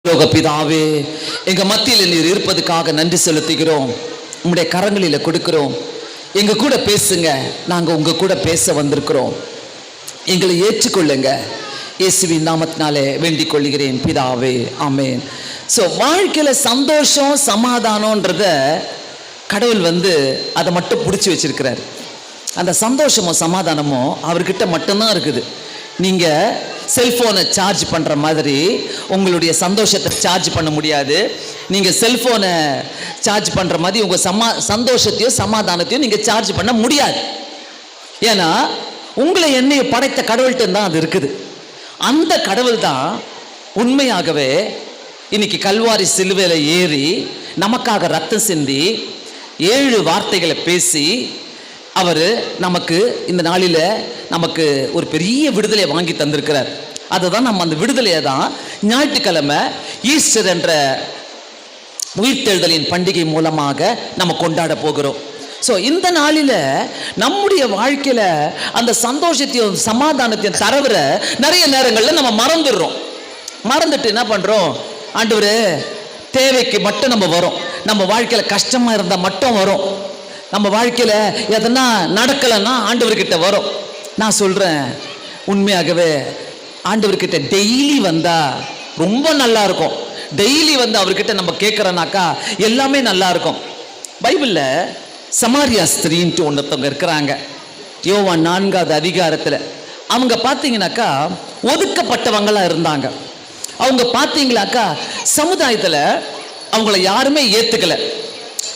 லோக பிதாவே, எங்க மத்தியில் நீர் இருப்பதுக்காக நன்றி செலுத்துகிறோம். உங்களுடைய கரங்களில் கொடுக்கிறோம். எங்க கூட பேசுங்க. நாங்க உங்க கூட பேச வந்திருக்கிறோம். எங்களை ஏற்றுக்கொள்ளுங்க. இயேசுவின் நாமத்தினாலே வேண்டிக் கொள்கிறேன் பிதாவே, ஆமேன். ஸோ வாழ்க்கையில சந்தோஷம் சமாதானம்ன்றத கடவுள் அதை மட்டும் பிடிச்சி வச்சிருக்கிறார். அந்த சந்தோஷமோ சமாதானமோ அவர்கிட்ட மட்டும்தான் இருக்குது. நீங்க செல்போனை சார்ஜ் பண்ற மாதிரி உங்களுடைய சந்தோஷத்தை சார்ஜ் பண்ண முடியாது. நீங்க செல்போனை சார்ஜ் பண்ற மாதிரி உங்க சந்தோஷத்தையும் சமாதானத்தையும் நீங்க சார்ஜ் பண்ண முடியாது. ஏன்னா உங்களை என்னைய படைத்த கடவுள்கிட்ட தான் அது இருக்குது. அந்த கடவுள் தான் உண்மையாகவே இன்னைக்கு கல்வாரி சிலுவையில ஏறி நமக்காக ரத்தம் சிந்தி 7 வார்த்தைகளை பேசி அவர் நமக்கு இந்த நாளில் நமக்கு ஒரு பெரிய விடுதலையை வாங்கி தந்திருக்கிறார். அதுதான் நம்ம அந்த விடுதலையை தான் ஞாயிற்றுக்கிழமை ஈஸ்டர் என்ற உயிர்த்தெழுதலின் பண்டிகை மூலமாக நம்ம கொண்டாட போகிறோம். ஸோ இந்த நாளில் நம்முடைய வாழ்க்கையில் அந்த சந்தோஷத்தையும் சமாதானத்தையும் தரவுற நிறைய நேரங்களில் நம்ம மறந்துடுறோம். மறந்துட்டு என்ன பண்ணுறோம்? ஆண்டவரே, தேவைக்கு மட்டும் நம்ம வரோம். நம்ம வாழ்க்கையில் கஷ்டமாக இருந்தால் மட்டும் வரும். நம்ம வாழ்க்கையில் எதனா நடக்கலைன்னா ஆண்டவர்கிட்ட வரும். நான் சொல்கிறேன், உண்மையாகவே ஆண்டவர்கிட்ட டெய்லி வந்தால் ரொம்ப நல்லா இருக்கும். டெய்லி அவர்கிட்ட நம்ம கேட்குறோன்னாக்கா எல்லாமே நல்லா இருக்கும். பைபிளில் சமாரியா ஸ்திரீன்ட்டு ஒன்றவங்க இருக்கிறாங்க. யோவான் 4வது அதிகாரத்தில் அவங்க பார்த்தீங்கன்னாக்கா ஒதுக்கப்பட்டவங்களாக இருந்தாங்க. அவங்க பார்த்தீங்கன்னாக்கா சமுதாயத்தில் அவங்கள யாருமே ஏற்றுக்கலை.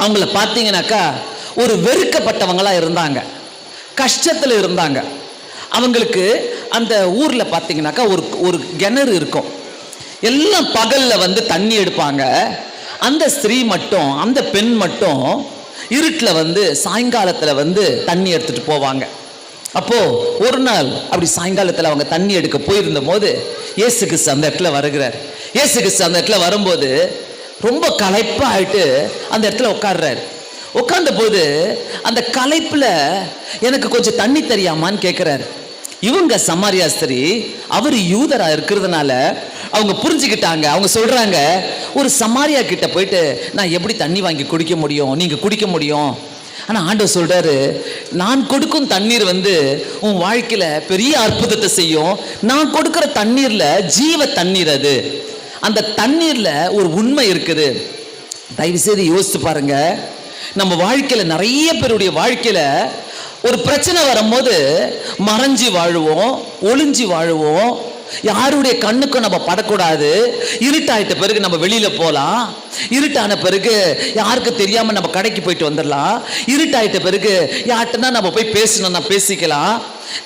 அவங்கள பார்த்தீங்கன்னாக்கா ஒரு வெறுக்கப்பட்டவங்களா இருந்தாங்க, கஷ்டத்தில் இருந்தாங்க. அவங்களுக்கு அந்த ஊரில் பார்த்தீங்கன்னாக்கா ஒரு கிணறு இருக்கும். எல்லாம் பகலில் தண்ணி எடுப்பாங்க. அந்த ஸ்திரீ மட்டும், அந்த பெண் மட்டும் இருட்டில் சாயங்காலத்தில் தண்ணி எடுத்துகிட்டு போவாங்க. அப்போது ஒரு நாள் அப்படி சாயங்காலத்தில் அவங்க தண்ணி எடுக்க போயிருந்த போது இயேசு கிறிஸ்து அந்த இடத்துல வருகிறார். இயேசு கிறிஸ்து அந்த இடத்துல வரும்போது ரொம்ப களைப்பாக ஆகிட்டு அந்த இடத்துல உட்கார்றாரு. உட்கார்ந்த போது அந்த களைப்பில் எனக்கு கொஞ்சம் தண்ணி தெரியாமான்னு கேட்குறாரு. இவங்க சமாரியா ஸ்திரீ, அவர் யூதரா இருக்கிறதுனால அவங்க புரிஞ்சுக்கிட்டாங்க. அவங்க சொல்றாங்க, ஒரு சமாரியா கிட்ட போயிட்டு நான் எப்படி தண்ணி வாங்கி குடிக்க முடியும், நீங்க குடிக்க முடியும். ஆனா ஆண்டவர் சொல்றாரு, நான் கொடுக்கும் தண்ணீர் உன் வாழ்க்கையில பெரிய அற்புதத்தை செய்யும். நான் கொடுக்கிற தண்ணீர்ல ஜீவ தண்ணீர். அது அந்த தண்ணீர்ல ஒரு உண்மை இருக்குது. தயவு செய்து யோசித்து பாருங்க. நம்ம வாழ்க்கையில நிறைய பேருடைய வாழ்க்கையில ஒரு பிரச்சனை வரும்போது மறைஞ்சி வாழுவோம், ஒளிஞ்சி வாழுவோம். யாருடைய கண்ணுக்கும் நம்ம படக்கூடாது. இருட்டாயிட்ட பிறகு நம்ம வெளியில போகலாம். இருட்டான பிறகு யாருக்கு தெரியாம நம்ம கடைக்கு போயிட்டு வந்துடலாம். இருட்டாயிட்ட பிறகு யார்கிட்டனா நம்ம போய் பேசணும்னா பேசிக்கலாம்.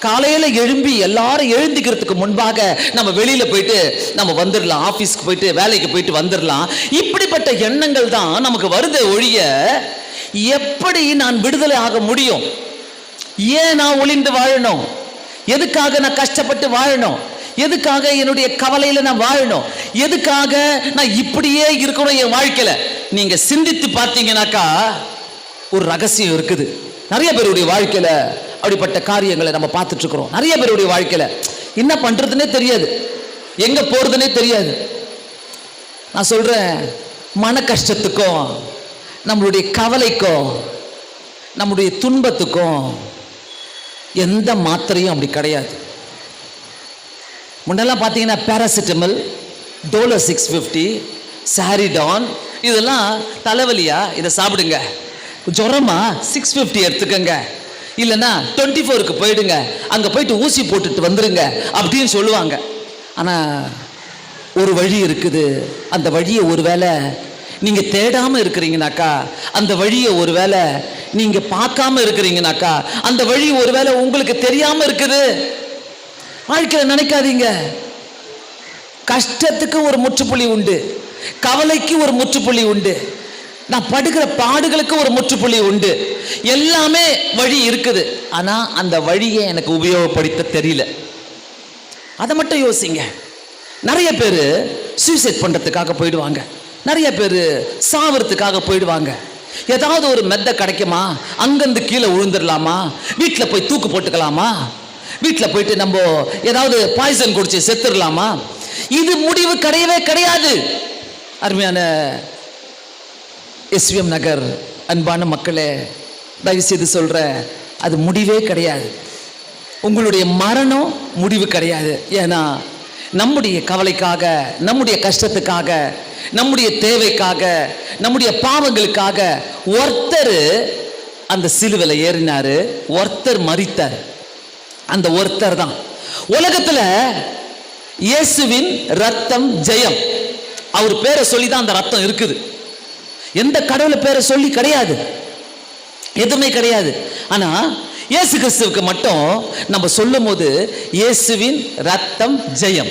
காலையில எழும்பி எல்லாரும் எழுந்திக்கிறதுக்கு முன்பாக நம்ம வெளியில போயிட்டு நம்ம வந்துடலாம். ஆபீஸ்க்கு போயிட்டு வேலைக்கு போயிட்டு வந்துடலாம். இப்படிப்பட்ட எண்ணங்கள் தான் நமக்கு வருது ஒழிய எப்படி நான் விடுதலை ஆக முடியும்? ஏன் நான் ஒளிந்து வாழணும்? எதுக்காக நான் கஷ்டப்பட்டு வாழணும்? எதுக்காக என்னுடைய கவலையில நான் வாழணும்? எதுக்காக நான் இப்படியே இருக்கணும் என் வாழ்க்கையில? நீங்க சிந்தித்து பார்த்தீங்கன்னாக்கா ஒரு ரகசியம் இருக்குது. நிறைய பேருடைய வாழ்க்கையில அப்படிப்பட்ட காரியங்களை நம்ம பார்த்துட்டு இருக்கிறோம். நிறைய பேருடைய வாழ்க்கையில என்ன பண்றதுன்னே தெரியாது, எங்க போறதுன்னே தெரியாது. நான் சொல்றேன், மன கஷ்டத்துக்கும் நம்மளுடைய கவலைக்கும் நம்முடைய துன்பத்துக்கும் எந்த மாத்திரையும் அப்படி கிடையாது. முன்னெல்லாம் பார்த்தீங்கன்னா பேராசிட்டமல், டோலோ 650, சாரிடான், இதெல்லாம் தலைவலியா இதை சாப்பிடுங்க, ஜுரமா 650 எடுத்துக்கங்க, இல்லைன்னா 24க்கு போயிடுங்க, அங்கே போயிட்டு ஊசி போட்டுட்டு வந்துடுங்க அப்படின்னு சொல்லுவாங்க. ஆனால் ஒரு வழி இருக்குது. அந்த வழியை ஒருவேளை நீங்க தேடாம இருக்கிறீங்கனாக்கா, அந்த வழியை ஒருவேளை நீங்க பார்க்காம இருக்கிறீங்கனாக்கா, அந்த வழி ஒருவேளை உங்களுக்கு தெரியாம இருக்குது. வாழ்க்கையில நினைக்காதீங்க, கஷ்டத்துக்கு ஒரு முற்றுப்புள்ளி உண்டு, கவலைக்கு ஒரு முற்றுப்புள்ளி உண்டு, நான் படுகிற பாடுகளுக்கு ஒரு முற்றுப்புள்ளி உண்டு. எல்லாமே வழி இருக்குது. ஆனா அந்த வழியை எனக்கு உபயோகப்படுத்த தெரியல. அதை மட்டும் யோசிங்க. நிறைய பேர் சூசைட் பண்றதுக்காக போயிடுவாங்க. நிறைய பேர் சாவறதுக்காக போயிடுவாங்க. ஏதாவது ஒரு மெத்த கிடைக்குமா, அங்கிருந்து கீழே விழுந்துடலாமா, வீட்டில் போய் தூக்கு போட்டுக்கலாமா, வீட்டில் போயிட்டு நம்ம ஏதாவது பாய்சன் குடிச்சு செத்துடலாமா, இது முடிவு கிடையவே கிடையாது. அருமையான எஸ்விஎம் நகர் அன்பான மக்களே, தயவு செய்து சொல்ற, அது முடிவே கிடையாது. உங்களுடைய மரணம் முடிவு கிடையாது. ஏன்னா நம்முடைய கவலைக்காக, நம்முடைய கஷ்டத்துக்காக, நம்முடைய தேவைக்காக, நம்முடைய பாவங்களுக்காக ஒருத்தர் அந்த சிலுவையில் ஏறினாரு, ஒருத்தர் மரித்தார். அந்த ஒருத்தர் தான் உலகத்துல இயேசுவின் ரத்தம் ஜெயம். அவர் பேரை சொல்லி தான் அந்த ரத்தம் இருக்குது. எந்த கடவுள் பேரை சொல்லி கிடையாது, எதுவுமே கிடையாது. ஆனா இயேசு கிறிஸ்துவுக்கு மட்டும் நம்ம சொல்லும் போது இயேசுவின் ரத்தம் ஜெயம்.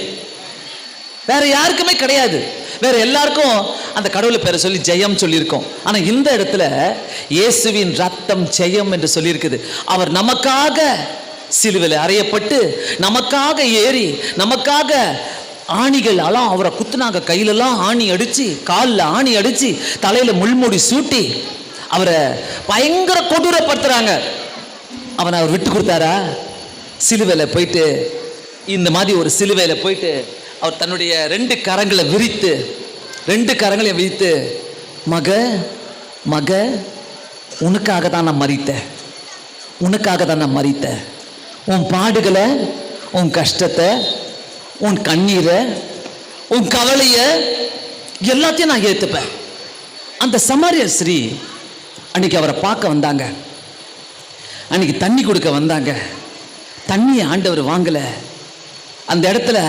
வேற யாருக்குமே கிடையாது. வேற எல்லாருக்கும் அந்த கடவுளை பேரை சொல்லி ஜெயம் சொல்லியிருக்கோம். ஆனா இந்த இடத்துல இயேசுவின் ரத்தம் ஜெயம் என்று சொல்லியிருக்குது. அவர் நமக்காக சிலுவையில் அறையப்பட்டு, நமக்காக ஏறி, நமக்காக ஆணிகள் எல்லாம் அவரை குத்துனாங்க. கையிலெல்லாம் ஆணி அடிச்சு, காலில் ஆணி அடிச்சு, தலையில முள்முடி சூட்டி அவரை பயங்கர கொடூரப்படுத்துறாங்க. அவனை அவர் விட்டு கொடுத்தாரா? சிலுவையில் போயிட்டு, இந்த மாதிரி ஒரு சிலுவையில் போயிட்டு அவர் தன்னுடைய 2 கரங்களை விரித்து, 2 கரங்களையும் விரித்து, மக மக உனக்காக தான் நான் மரித்தேன், உனக்காக தான் நான் மரித்தேன். உன் பாடுகளை, உன் கஷ்டத்தை, உன் கண்ணீரை, உன் கவலையை எல்லாத்தையும் நான் ஏற்றுப்பேன். அந்த சமாரியர் ஸ்ரீ அன்னைக்கு அவரை பார்க்க வந்தாங்க. அன்னைக்கு தண்ணி கொடுக்க வந்தாங்க. தண்ணியை ஆண்டவர் வாங்கலை. அந்த இடத்துல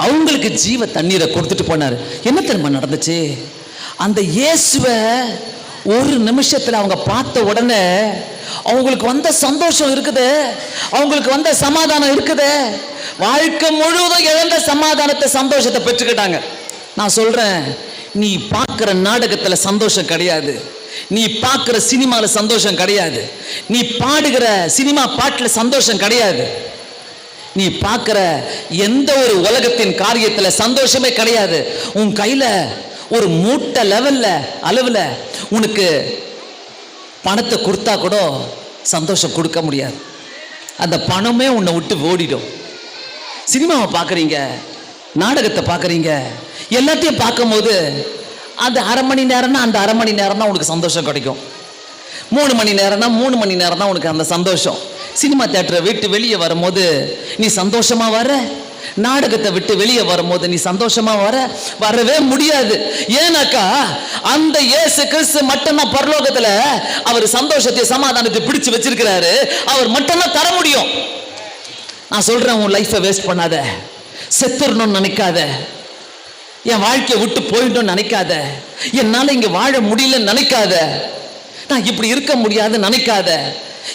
அவங்களுக்கு ஜீவ தண்ணீரை கொடுத்துட்டு போனார். என்ன தெரியுமா நடந்துச்சு? அந்த இயேசுவை ஒரு நிமிஷத்தில் அவங்க பார்த்த உடனே அவங்களுக்கு வந்த சந்தோஷம் இருக்குது, அவங்களுக்கு வந்த சமாதானம் இருக்குது. வாழ்க்கை முழுவதும் இழந்த சமாதானத்தை, சந்தோஷத்தை பெற்றுக்கிட்டாங்க. நான் சொல்றேன், நீ பார்க்குற நாடகத்தில் சந்தோஷம் கிடையாது, நீ பார்க்குற சினிமாவில் சந்தோஷம் கிடையாது, நீ பாடுகிற சினிமா பாட்டில் சந்தோஷம் கிடையாது, நீ பார்க்குற எந்த ஒரு உலகத்தின் காரியத்தில் சந்தோஷமே கிடையாது. உன் கையில் ஒரு மூட்டை அளவில் உனக்கு பணத்தை கொடுத்தா கூட சந்தோஷம் கொடுக்க முடியாது. அந்த பணமே உன்னை விட்டு ஓடிடும். சினிமாவை பார்க்குறீங்க, நாடகத்தை பார்க்குறீங்க, எல்லாத்தையும் பார்க்கும்போது அந்த அரை மணி நேரம்னா அந்த அரை மணி நேரம் தான் உனக்கு சந்தோஷம் கிடைக்கும். 3 மணி நேரம்னா 3 மணி நேரம் தான் உனக்கு அந்த சந்தோஷம். சினிமா தியேட்டரை விட்டு வெளியே வரும்போது நீ சந்தோஷமா வர, நாடகத்தை விட்டு வெளியே வரும்போது நீ சந்தோஷமா வரவே முடியாது. ஏன்னாக்கா அந்த இயேசு கிறிஸ்து மட்டும்தான் பரலோகத்துல அவர் சந்தோஷத்தை, சமாதானத்தை பிடிச்சு வச்சிருக்கிறாரு. அவர் மட்டும்தான் தர முடியும். நான் சொல்றேன், உன் லைஃபை வேஸ்ட் பண்ணாத, செத்துடணும்னு நினைக்காத, என் வாழ்க்கையை விட்டு போயிட்டோம்னு நினைக்காத, என்னால இங்க வாழ முடியலன்னு நினைக்காத, நான் இப்படி இருக்க முடியாதுன்னு நினைக்காத,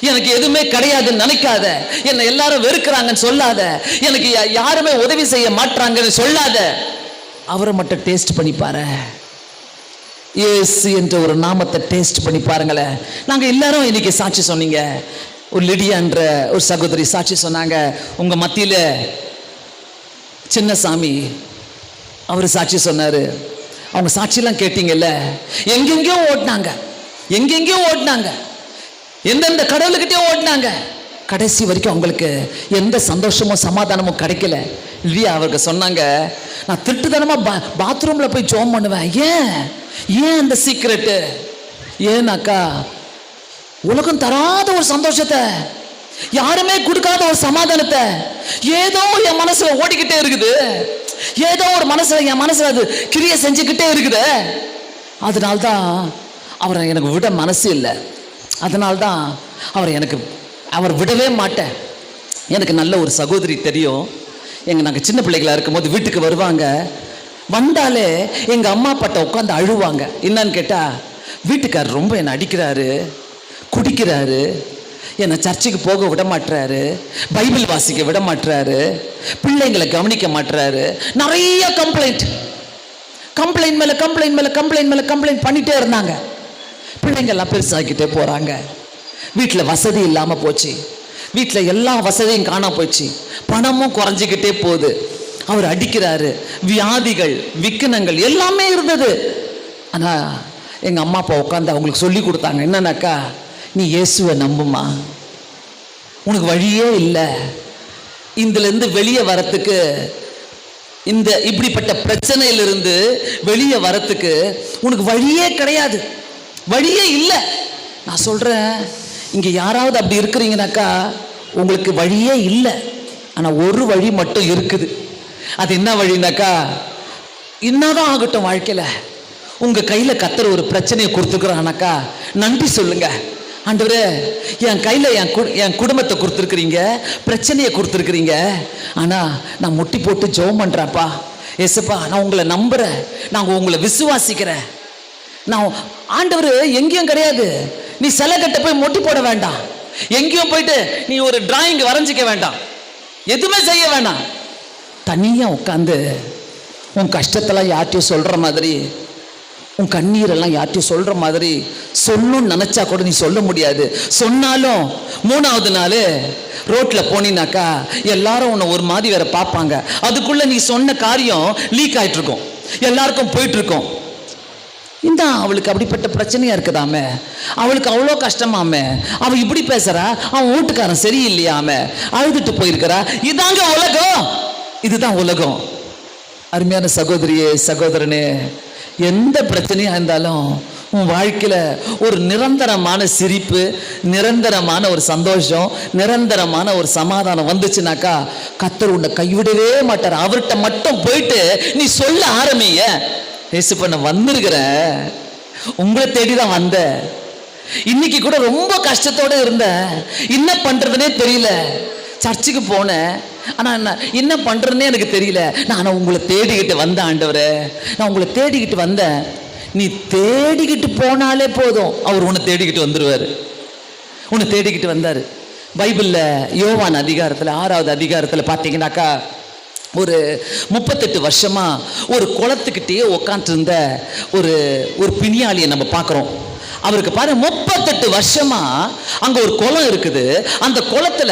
எனக்கு எதுவுமே கிடையாதுன்னு நினைக்காத, என்னை எல்லாரும் வெறுக்கிறாங்கன்னு சொல்லாத, எனக்கு யாருமே உதவி செய்ய மாட்டாங்கன்னு சொல்லாத. அவரை மட்டும் டேஸ்ட் பண்ணி பாரு. இயேசு என்ற ஒரு நாமத்தை டேஸ்ட் பண்ணி பாருங்களேன். நாங்க எல்லாரும் இன்னைக்கு சாட்சி சொன்னீங்க. ஒரு லிடியான்ற ஒரு சகோதரி சாட்சி சொன்னாங்க. உங்க மத்தியில சின்னசாமி அவர் சாட்சி சொன்னாரு. அவங்க சாட்சியெல்லாம் கேட்டீங்கல்ல. எங்கெங்கயோ ஓட்டினாங்க, எங்கெங்கயோ ஓட்டினாங்க, எந்தெந்த கடவுள்கிட்டயோ ஓட்டினாங்க. கடைசி வரைக்கும் அவங்களுக்கு எந்த சந்தோஷமும் சமாதானமும் கிடைக்கல. இல்லையா? அவருக்கு சொன்னாங்க, நான் திருட்டுத்தனமா பாத்ரூம்ல போய் ஜோம் பண்ணுவேன். ஏன் அந்த சீக்ரெட்டு? ஏன்னாக்கா உலகம் தராத ஒரு சந்தோஷத்தை, யாருமே கொடுக்காத ஒரு சமாதானத்தை ஏதோ என் மனசுல ஓடிக்கிட்டே இருக்குது, ஏதோ ஒரு மனசுல என் மனசுல அது கிரியை செஞ்சுக்கிட்டே இருக்குது. அதனால்தான் அவரை எனக்கு விட மனசு இல்லை. அதனால்தான் அவர் விடவே மாட்டேன். எனக்கு நல்ல ஒரு சகோதரி தெரியும். நாங்கள் சின்ன பிள்ளைகளா இருக்கும்போது வீட்டுக்கு வருவாங்க. வந்தாலே எங்கள் அம்மா அப்பாட்ட உட்காந்து அழுவாங்க. என்னன்னு கேட்டால், வீட்டுக்காரர் ரொம்ப என்னை அடிக்கிறாரு, குடிக்கிறாரு, என்னை சர்ச்சுக்கு போக விட மாட்டுறாரு, பைபிள் வாசிக்க விட மாட்டுறாரு, பிள்ளைங்களை கவனிக்க மாட்டுறாரு. நிறைய கம்ப்ளைண்ட் மேலே கம்ப்ளைண்ட் பண்ணிட்டே இருந்தாங்க. பிள்ளைங்கள்லாம் பெருசாகிட்டே போகிறாங்க. வீட்டில் வசதி இல்லாமல் போச்சு, வீட்டில் எல்லா வசதியும் காணாம போச்சு, பணமும் குறைஞ்சிக்கிட்டே போகுது. அவர் அடிக்கிறாரு, வியாதிகள், விக்கனங்கள் எல்லாமே இருந்தது. ஆனால் எங்கள் அம்மா அப்பா உட்காந்து அவங்களுக்கு சொல்லி கொடுத்தாங்க. என்னன்னாக்கா, நீ இயேசுவை நம்புமா, உனக்கு வழியே இல்லை, இதுலேருந்து வெளியே வரத்துக்கு இந்த இப்படிப்பட்ட பிரச்சனையிலிருந்து வெளியே வரத்துக்கு உனக்கு வழியே கிடையாது, வழியே இல்லை. நான் சொல்றேன், இங்க யாராவது அப்படி இருக்கிறீங்கனாக்கா உங்களுக்கு வழியே இல்லை. ஆனா ஒரு வழி மட்டும் இருக்குது. அது என்ன வழினாக்கா, என்னதான் ஆகட்டும் வாழ்க்கையில உங்க கையில கர்த்தர் ஒரு பிரச்சனையை கொடுத்துக்கிறானாக்கா நன்றி சொல்லுங்க. ஆண்டவரே, என் கையில என் குடும்பத்தை கொடுத்துருக்கிறீங்க, பிரச்சனையை கொடுத்துருக்கிறீங்க. ஆனா நான் முட்டி போட்டு ஜெபம் பண்றேன்ப்பா. ஏசப்பா, நான் உங்களை நம்புறேன், நான் உங்களை விசுவாசிக்கிறேன். நான் ஆண்டவர் எங்கேயும் கிடையாது. நீ சிலை கட்ட போய் முட்டி போட வேண்டாம், எங்கேயும் போயிட்டு நீ ஒரு டிராயிங் வரைஞ்சிக்க வேண்டாம், எதுவுமே செய்ய வேண்டாம். தனியா உட்காந்து உன் கஷ்டத்தெல்லாம் யார்ட்டையும் சொல்ற மாதிரி, உன் கண்ணீரெல்லாம் யார்ட்டையும் சொல்ற மாதிரி சொல்லணும்னு நினைச்சா கூட நீ சொல்ல முடியாது. சொன்னாலும் 3வது நாள் ரோட்ல போனீனாக்கா எல்லாரும் உன்னை ஒரு மாதிரி வேற பார்ப்பாங்க. அதுக்குள்ள நீ சொன்ன காரியம் லீக் ஆயிட்டு இருக்கும், எல்லாருக்கும் போயிட்டு இருக்கும். இந்த அவளுக்கு அப்படிப்பட்ட பிரச்சனையா இருக்குதாமே, அவளுக்கு அவ்வளோ கஷ்டமாமே, அவ இப்படி பேசுறா, அவன் வீட்டுக்காரன் சரியில்லையாம, அழுதுட்டு போயிருக்கிறா. இதாங்க உலகம், இதுதான் உலகம். அருமையான சகோதரியே, சகோதரனே, எந்த பிரச்சனையா இருந்தாலும் உன் வாழ்க்கையில ஒரு நிரந்தரமான சிரிப்பு, நிரந்தரமான ஒரு சந்தோஷம், நிரந்தரமான ஒரு சமாதானம் வந்துச்சுனாக்கா கர்த்தர் உன்னை கைவிடவே மாட்டார். அவர்கிட்ட மட்டும் போயிட்டு நீ சொல்ல ஆரம்பிங்க, ஏசப்பா நான் வந்திருக்கிறேன், உங்களை தேடிதான் வந்தேன், இன்னைக்கு கூட ரொம்ப கஷ்டத்தோட இருந்தேன், என்ன பண்றதுனே தெரியல, சர்ச்சுக்கு போனேன், ஆனா என்ன பண்றதுன்னே எனக்கு தெரியல, நான் உங்களை தேடிக்கிட்டு வந்தேன் ஆண்டவரே, நான் உங்களை தேடிக்கிட்டு வந்தேன். நீ தேடிக்கிட்டு போனாலே போதும், அவர் உன்னை தேடிக்கிட்டு வந்துருவாரு. உன்னை தேடிக்கிட்டு வந்தாரு. பைபிள்ல யோவான் அதிகாரத்துல 6வது அதிகாரத்துல பாத்தீங்கன்னாக்கா ஒரு 38 வருஷமா ஒரு குளத்துக்கிட்டே உட்காந்துட்டு இருந்த ஒரு பிணியாளியை நம்ம பார்க்குறோம். அவருக்கு பாரு 38 வருஷமா அங்க ஒரு குளம் இருக்குது. அந்த குளத்துல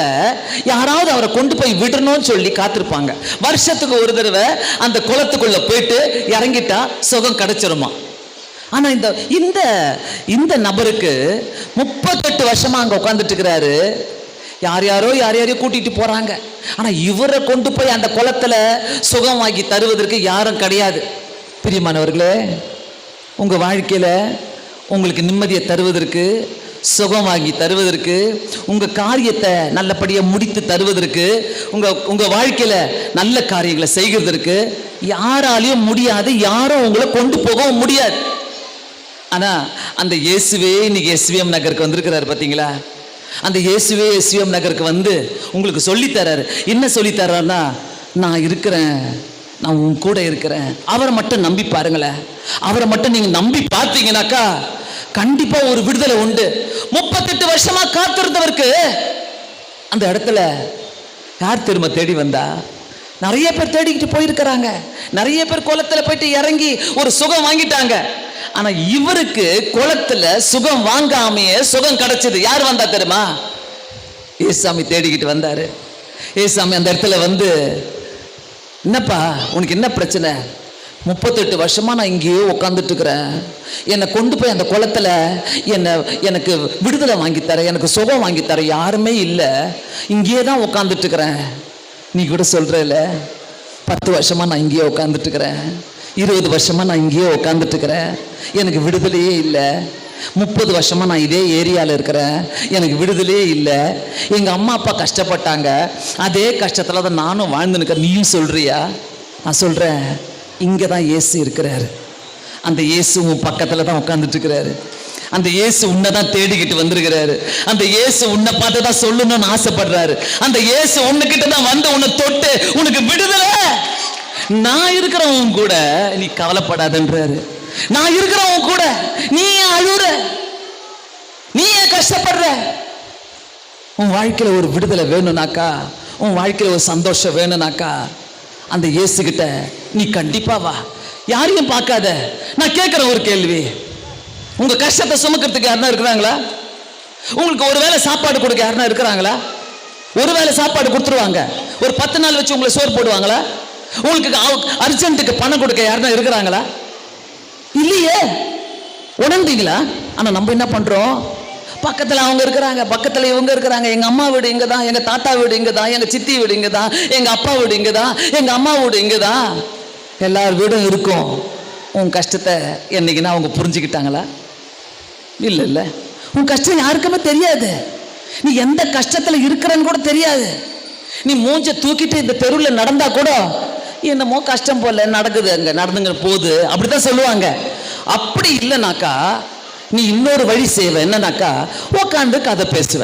யாராவது அவரை கொண்டு போய் விடணும்னு சொல்லி காத்திருப்பாங்க. வருஷத்துக்கு ஒரு தடவை அந்த குளத்துக்குள்ள போயிட்டு இறங்கிட்டா சுகம் கிடைச்சிருமா. ஆனா இந்த இந்த நபருக்கு 38 வருஷமா அங்க உட்கார்ந்துட்டு இருக்கிறாரு. யாரையோ கூட்டிட்டு போறாங்க. ஆனா இவரை கொண்டு போய் அந்த குளத்துல சுகம் வாங்கி தருவதற்கு யாரும் கிடையாது. பிரியமானவர்களே, உங்க வாழ்க்கையில உங்களுக்கு நிம்மதியை தருவதற்கு, சுகம் வாங்கி தருவதற்கு, உங்க காரியத்தை நல்லபடியா முடித்து தருவதற்கு, உங்க வாழ்க்கையில நல்ல காரியங்களை செய்கிறதற்கு யாராலையும் முடியாது, யாரும் உங்களை கொண்டு போகவும் முடியாது. ஆனா அந்த இயேசுவே இன்னைக்கு எஸ்விஎம் நகருக்கு வந்திருக்கிறாரு பாத்தீங்களா. அந்த இயேசுவே எஸ்விஎம் நகருக்கு வந்து உங்களுக்கு சொல்லித்தராரு. என்ன சொல்லித்தராருன்னா, நான் இருக்கிறேன், நான் உன் கூட இருக்கிறேன். அவரை மட்டும் நம்பி பாருங்களேன். அவரை மட்டும் நீங்க நம்பி பார்த்தீங்கன்னாக்கா கண்டிப்பா ஒரு விடுதலை உண்டு. 38 வருஷமா காத்திருந்தவருக்கு அந்த இடத்துல யார் திரும்ப தேடி வந்தா? நிறைய பேர் தேடிக்கிட்டு போயிருக்கிறாங்க. நிறைய பேர் குளத்துல போயிட்டு இறங்கி ஒரு சுகம் வாங்கிட்டாங்க. ஆனா இவருக்கு குளத்துல சுகம் வாங்காமையே சுகம் கிடைச்சது. யார் வந்தா தெரியுமா? ஏசாமி தேடிக்கிட்டு வந்தாரு. ஏசாமி அந்த இடத்துல வந்து, என்னப்பா உனக்கு என்ன பிரச்சனை? 38 வருஷமா நான் இங்கேயே உட்காந்துட்டு இருக்கிறேன், என்னை கொண்டு போய் அந்த குளத்துல எனக்கு விடுதலை வாங்கித்தர, எனக்கு சுகம் வாங்கித்தர யாருமே இல்லை, இங்கேயே தான் உட்காந்துட்டு இருக்கிறேன். நீ கூட சொல்றல 10 வருஷமா நான் இங்கேயே உட்காந்துட்டு இருக்கிறேன், 20 வருஷமா நான் இங்கேயே உட்காந்துட்டு இருக்கிறேன், எனக்கு விடுதலையே இல்லை. 30 வருஷமா நான் இதே ஏரியாவில் இருக்கிறேன், எனக்கு விடுதலையே இல்லை. எங்க அம்மா அப்பா கஷ்டப்பட்டாங்க, அதே கஷ்டத்துல தான் நானும் வாழ்ந்து நிற்கிறேன். நீயும் சொல்றியா? நான் சொல்றேன், இங்கே தான் இயேசு இருக்கிறாரு. அந்த இயேசு உன் பக்கத்துல தான் உட்காந்துட்டு இருக்கிறாரு. அந்த இயேசு உன்னை தான் தேடிக்கிட்டு வந்திருக்கிறாரு. அந்த இயேசு உன்னை பார்த்து தான் சொல்லணும்னு ஆசைப்படுறாரு. அந்த இயேசு உன்னுக்கிட்ட தான் வந்து உன்னை தொட்டு உனக்கு விடுதலை, நான் இருக்கிறவன் கூட நீ கவலைப்படாதன்றாரு. நான் இருக்கிறவன் கூட நீ ஏன் அழுற, நீ ஏன் கஷ்டப்படுற? உன் வாழ்க்கையில ஒரு விடுதலை வேணும்னாக்கா, உன் வாழ்க்கையில ஒரு சந்தோஷம் வேணும்னாக்கா அந்த இயேசு கிட்ட நீ கண்டிப்பா வா. யாரையும் பார்க்காத. நான் கேட்கிற ஒரு கேள்வி, உங்க கஷ்டத்தை சுமக்கிறதுக்கு யாருன்னா இருக்கிறாங்களா? உங்களுக்கு ஒரு வேளை சாப்பாடு கொடுக்க யாருன்னா இருக்கிறாங்களா? ஒரு வேளை சாப்பாடு கொடுத்துருவாங்க, ஒரு 10 நாள் வச்சு உங்களை சோறு போடுவாங்களா? உங்களுக்கு அர்ஜென்ட்டுக்கு பணம் கொடுக்க யாருன்னா இருக்கிறாங்களா? இல்லையே. உணர்ந்தீங்களா? ஆனா நம்ம என்ன பண்றோம்? பக்கத்தில் அவங்க இருக்கிறாங்க, பக்கத்தில் இவங்க இருக்கிறாங்க. எங்கள் அம்மா வீடு இங்கே தான், எங்கள் தாத்தா வீடு இங்கே தான், எங்கள் சித்தி வீடு இங்கே தான், எங்கள் அப்பா வீடு இங்கே தான், எங்கள் அம்மா வீடு இங்கே தான். எல்லார் வீடும் இருக்கும். உன் கஷ்டத்தை என்னைக்குன்னா அவங்க புரிஞ்சுக்கிட்டாங்களா? இல்லை இல்லை. உன் கஷ்டம் யாருக்குமே தெரியாது. நீ எந்த கஷ்டத்தில் இருக்கிறன்னு கூட தெரியாது. நீ மூஞ்ச தூக்கிட்டு இந்த தெருவில் நடந்தா கூட என்னமோ கஷ்டம் போல நடக்குது, அங்கே நடந்துங்க போகுது, அப்படித்தான் சொல்லுவாங்க. அப்படி இல்லைனாக்கா நீ இன்னொரு வழி செய்வ. என்னன்னாக்கா உட்காந்து கதை பேசுவ,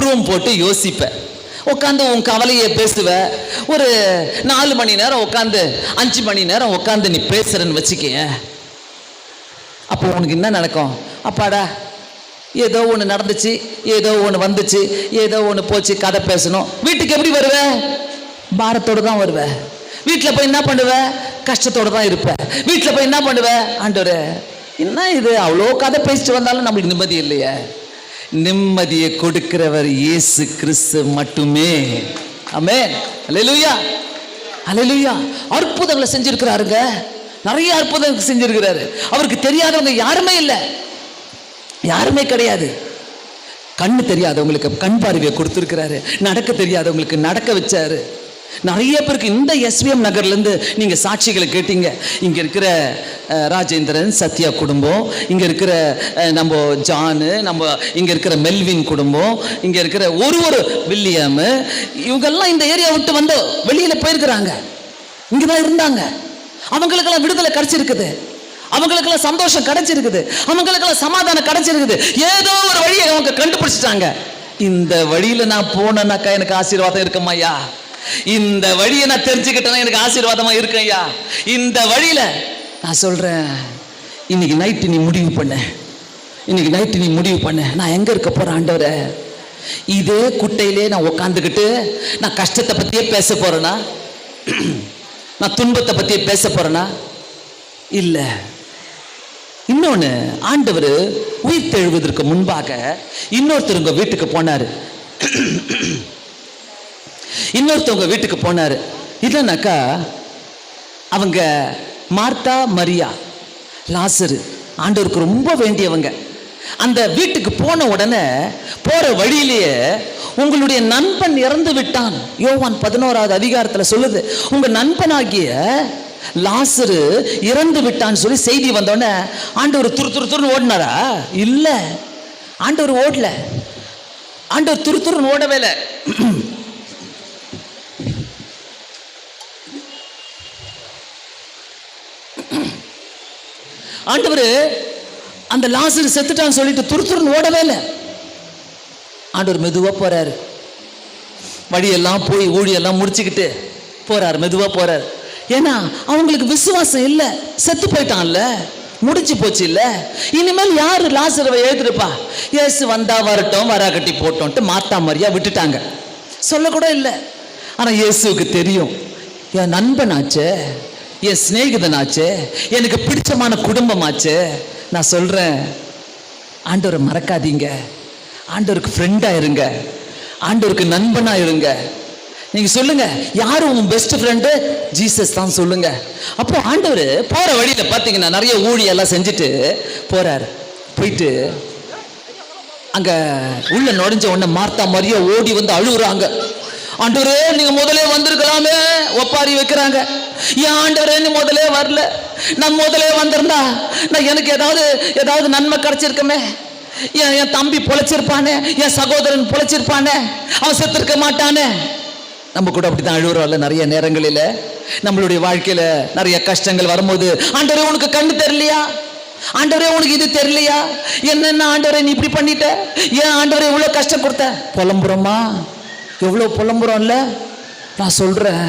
ரூம் போட்டு யோசிப்ப, உட்காந்து உன் கவலையை பேசுவ. ஒரு 4 மணி நேரம் உட்காந்து 5 மணி நேரம் உட்காந்து நீ பேசுறன்னு வச்சுக்க. அப்போ உனக்கு என்ன நடக்கும்? அப்பாடா, ஏதோ ஒன்று நடந்துச்சு, ஏதோ ஒன்று வந்துச்சு, ஏதோ ஒன்று போச்சு, கதை பேசணும். வீட்டுக்கு எப்படி வருவ? பாரத்தோடு தான் வருவ. வீட்டில் போய் என்ன பண்ணுவ? கஷ்டத்தோடு தான் இருப்ப. வீட்டில் போய் என்ன பண்ணுவ? ஆண்டவரே, என்ன இது அவ்வளோ கதை பேசிட்டு வந்தாலும் நம்மளுக்கு நிம்மதி இல்லையே. நிம்மதியை கொடுக்கிறவர் இயேசு கிறிஸ்து மட்டுமே. ஆமென். அல்லேலூயா, அல்லேலூயா. அற்புதங்களை செஞ்சிருக்கிறாருங்க, நிறைய அற்புதங்கள் செஞ்சிருக்கிறாரு. அவருக்கு தெரியாதவங்க யாருமே இல்லை, யாருமே கிடையாது. கண்ணு தெரியாதவங்களுக்கு கண் பார்வையை கொடுத்துருக்கிறாரு, நடக்க தெரியாதவங்களுக்கு நடக்க வச்சாரு. நிறைய பேருக்கு இந்த எஸ்விஎம் நகர்லேருந்து நீங்கள் சாட்சிகளை கேட்டீங்க. இங்கே இருக்கிற ராஜேந்திரன் சத்யா குடும்பம், இங்கே இருக்கிற நம்ம ஜானு, நம்ம இங்கே இருக்கிற மெல்வின் குடும்பம், இங்கே இருக்கிற ஒரு வில்லியம், இவங்கெல்லாம் இந்த ஏரியா விட்டு வந்து வெளியில் போயிருக்கிறாங்க. இங்கே தான் இருந்தாங்க. அவங்களுக்கெல்லாம் விடுதலை கிடைச்சிருக்குது, அவங்களுக்கெல்லாம் சந்தோஷம் கிடைச்சிருக்குது, அவங்களுக்கெல்லாம் சமாதானம் கிடைச்சிருக்குது. ஏதோ ஒரு வழியை அவங்க கண்டுபிடிச்சிட்டாங்க. இந்த வழியில் நான் போனேன்னாக்கா எனக்கு ஆசீர்வாதம் இருக்குமாய்யா, இந்த வழியை நான் தெரிஞ்சுக்கிட்டேன்னா எனக்கு ஆசீர்வாதமா இருக்கும் ஐயா. இந்த வழியில நான் சொல்றேன், இன்னைக்கு நைட்டு நீ முடிவு பண்ண, இன்னைக்கு நைட்டு நீ முடிவு பண்ண, நான் எங்க இருக்க போறேன் ஆண்டவரே? இதே குட்டையிலே நான் உட்காந்துக்கிட்டு நான் கஷ்டத்தை பத்தியே பேச போறேனா? நான் துன்பத்தை பத்தியே பேச போறேனா? இல்ல. இன்னொன்னு, ஆண்டவர் உயிர் தெழுவதற்கு முன்பாக இன்னொருத்தருங்க வீட்டுக்கு போனாரு. இன்னொருத்தவங்க வீட்டுக்கு போனாரு. இல்லைனாக்கா அவங்க மார்த்தா, மரியா, லாசரு ஆண்டவருக்கு ரொம்ப வேண்டியவங்க. அந்த வீட்டுக்கு போன உடனே போற வழியிலேயே உங்களுடைய நண்பன் இறந்து விட்டான், யோவான் 11வது அதிகாரத்தில் சொல்லுது. உங்க நண்பனாகிய லாசரு இறந்து விட்டான்னு சொல்லி செய்தி வந்தோடனே ஆண்டவர் துருன்னு ஓடினாரா? இல்லை, ஆண்டவர் ஓடல. ஆண்டவர் துருன்னு ஓடவே இல்லை. ஆண்டவர் அந்த லாசரு செத்துட்டான்னு சொல்லிட்டு துருன்னு ஓடவே இல்லை. ஆண்டவர் மெதுவா போறாரு, வழியெல்லாம் போய் ஊழியெல்லாம் முடிச்சுக்கிட்டு போறாரு, மெதுவா போறாரு. ஏன்னா அவங்களுக்கு விசுவாசம் இல்லை, செத்து போயிட்டான்ல, முடிச்சு போச்சு இல்ல. இனிமேல் யாரு லாசருவை எழுதிருப்பா? இயேசு வந்தா வரட்டும், வரா கட்டி போட்டோன்ட்டு மார்த்தா மரியா விட்டுட்டாங்க, சொல்லக்கூட இல்லை. ஆனா இயேசுவுக்கு தெரியும், என் நண்பனாச்சே, என் சிநேகிதனாச்சே, எனக்கு பிடிச்சமான குடும்பமாச்சே. நான் சொல்றேன், ஆண்டவரை மறக்காதீங்க, ஆண்டவருக்கு ஃப்ரெண்டா இருங்க, ஆண்டவருக்கு நண்பனா இருங்க. நீங்க சொல்லுங்க, யாரு உன் பெஸ்ட் ஃப்ரெண்டு? ஜீசஸ் தான் சொல்லுங்க. அப்போ ஆண்டவர் போற வழியில பாத்தீங்கன்னா நிறைய ஊழியெல்லாம் செஞ்சுட்டு போறாரு. போயிட்டு அங்க உள்ள நுழைஞ்ச உடனே மார்த்தா மரியா ஓடி வந்து அழுகுறாங்க. ஆண்டவரே, நீங்க முதலே வந்திருக்கலாமே, ஒப்பாரி வைக்கிறாங்க. ஏன் ஆண்டவரே நீ முதலே வரல? நான் முதலே வந்திருந்தா நான் எனக்கு ஏதாவது நன்மை கிடைச்சிருக்கமே, என் தம்பி பொழைச்சிருப்பானே, என் சகோதரன் பொழைச்சிருப்பானே, அவன் செத்துருக்க மாட்டானே. நம்ம கூட அப்படித்தான் அழுகுறோம்ல நிறைய நேரங்களில். நம்மளுடைய வாழ்க்கையில நிறைய கஷ்டங்கள் வரும்போது, ஆண்டவரே உனக்கு கண்ணு தெரியலையா? ஆண்டவரே உனக்கு இது தெரியலையா? என்னென்ன ஆண்டவரே நீ இப்படி பண்ணிட்ட? ஏன் ஆண்டவரே இவ்வளோ கஷ்டம் கொடுத்த? புலம்புறோமா? எவ்வளோ புலம்புறோம்ல. நான் சொல்றேன்,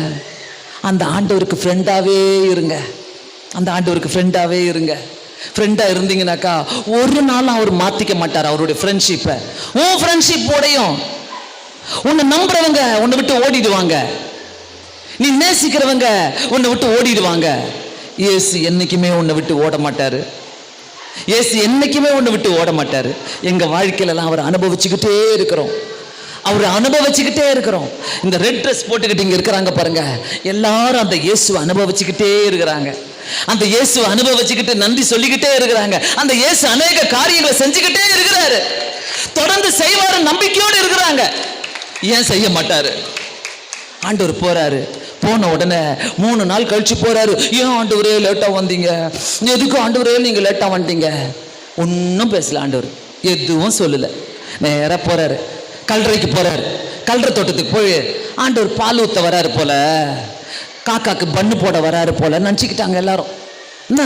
அந்த ஆண்டவருக்கு ஃப்ரெண்டாவே இருங்க, அந்த ஆண்டவருக்கு ஃப்ரெண்டாவே இருங்க. ஃப்ரெண்டா இருந்தீங்கன்னாக்கா ஒரு நாள் அவர் மாத்திக்க மாட்டார் அவருடைய ஃப்ரெண்ட்ஷிப்பை. உன் ஃப்ரெண்ட்ஷிப் உடையும். உன்னை நம்புறவங்க உன்னை விட்டு ஓடிடுவாங்க, நீ நேசிக்கிறவங்க உன்னை விட்டு ஓடிடுவாங்க. இயேசு என்னைக்குமே உன்னை விட்டு ஓட மாட்டாரு. இயேசு என்னைக்குமே உன்னை விட்டு ஓட மாட்டாரு. எங்க வாழ்க்கையிலலாம் அவர் அனுபவிச்சுக்கிட்டே இருக்கிறோம், அவரை அனுபவிச்சுக்கிட்டே இருக்கிறோம். இந்த ரெட் ட்ரெஸ் போட்டுக்கிட்டு இங்க இருக்கிறாங்க பாருங்க, எல்லாரும் அந்த இயேசு அனுபவிச்சுக்கிட்டே இருக்கிறாங்க. அந்த இயேசு அனுபவிச்சுக்கிட்டு நன்றி சொல்லிக்கிட்டே இருக்கிறாங்க. அந்த இயேசு அநேக காரியங்களை செஞ்சுக்கிட்டே இருக்கிறாரு. தொடர்ந்து செய்வாரு நம்பிக்கையோடு இருக்கிறாங்க. ஏன் செய்ய மாட்டாரு? ஆண்டவர் போறாரு. போன உடனே 3 நாள் கழிச்சு போறாரு. ஏன் ஆண்டவரே லேட்டா வந்தீங்க? எதுக்கு ஆண்டவரே நீங்க லேட்டா வந்துட்டீங்க? ஒன்னும் பேசல ஆண்டவர், எதுவும் சொல்லல. நேரா போறாரு, கல்லறைக்கு போறாரு. கல்லறை தோட்டத்துக்கு போய் ஆண்டவர் பால் ஊத்த வராரு போல, காக்காக்கு பண்ணு போட வராரு போல நினச்சிக்கிட்டாங்க எல்லாரும். என்ன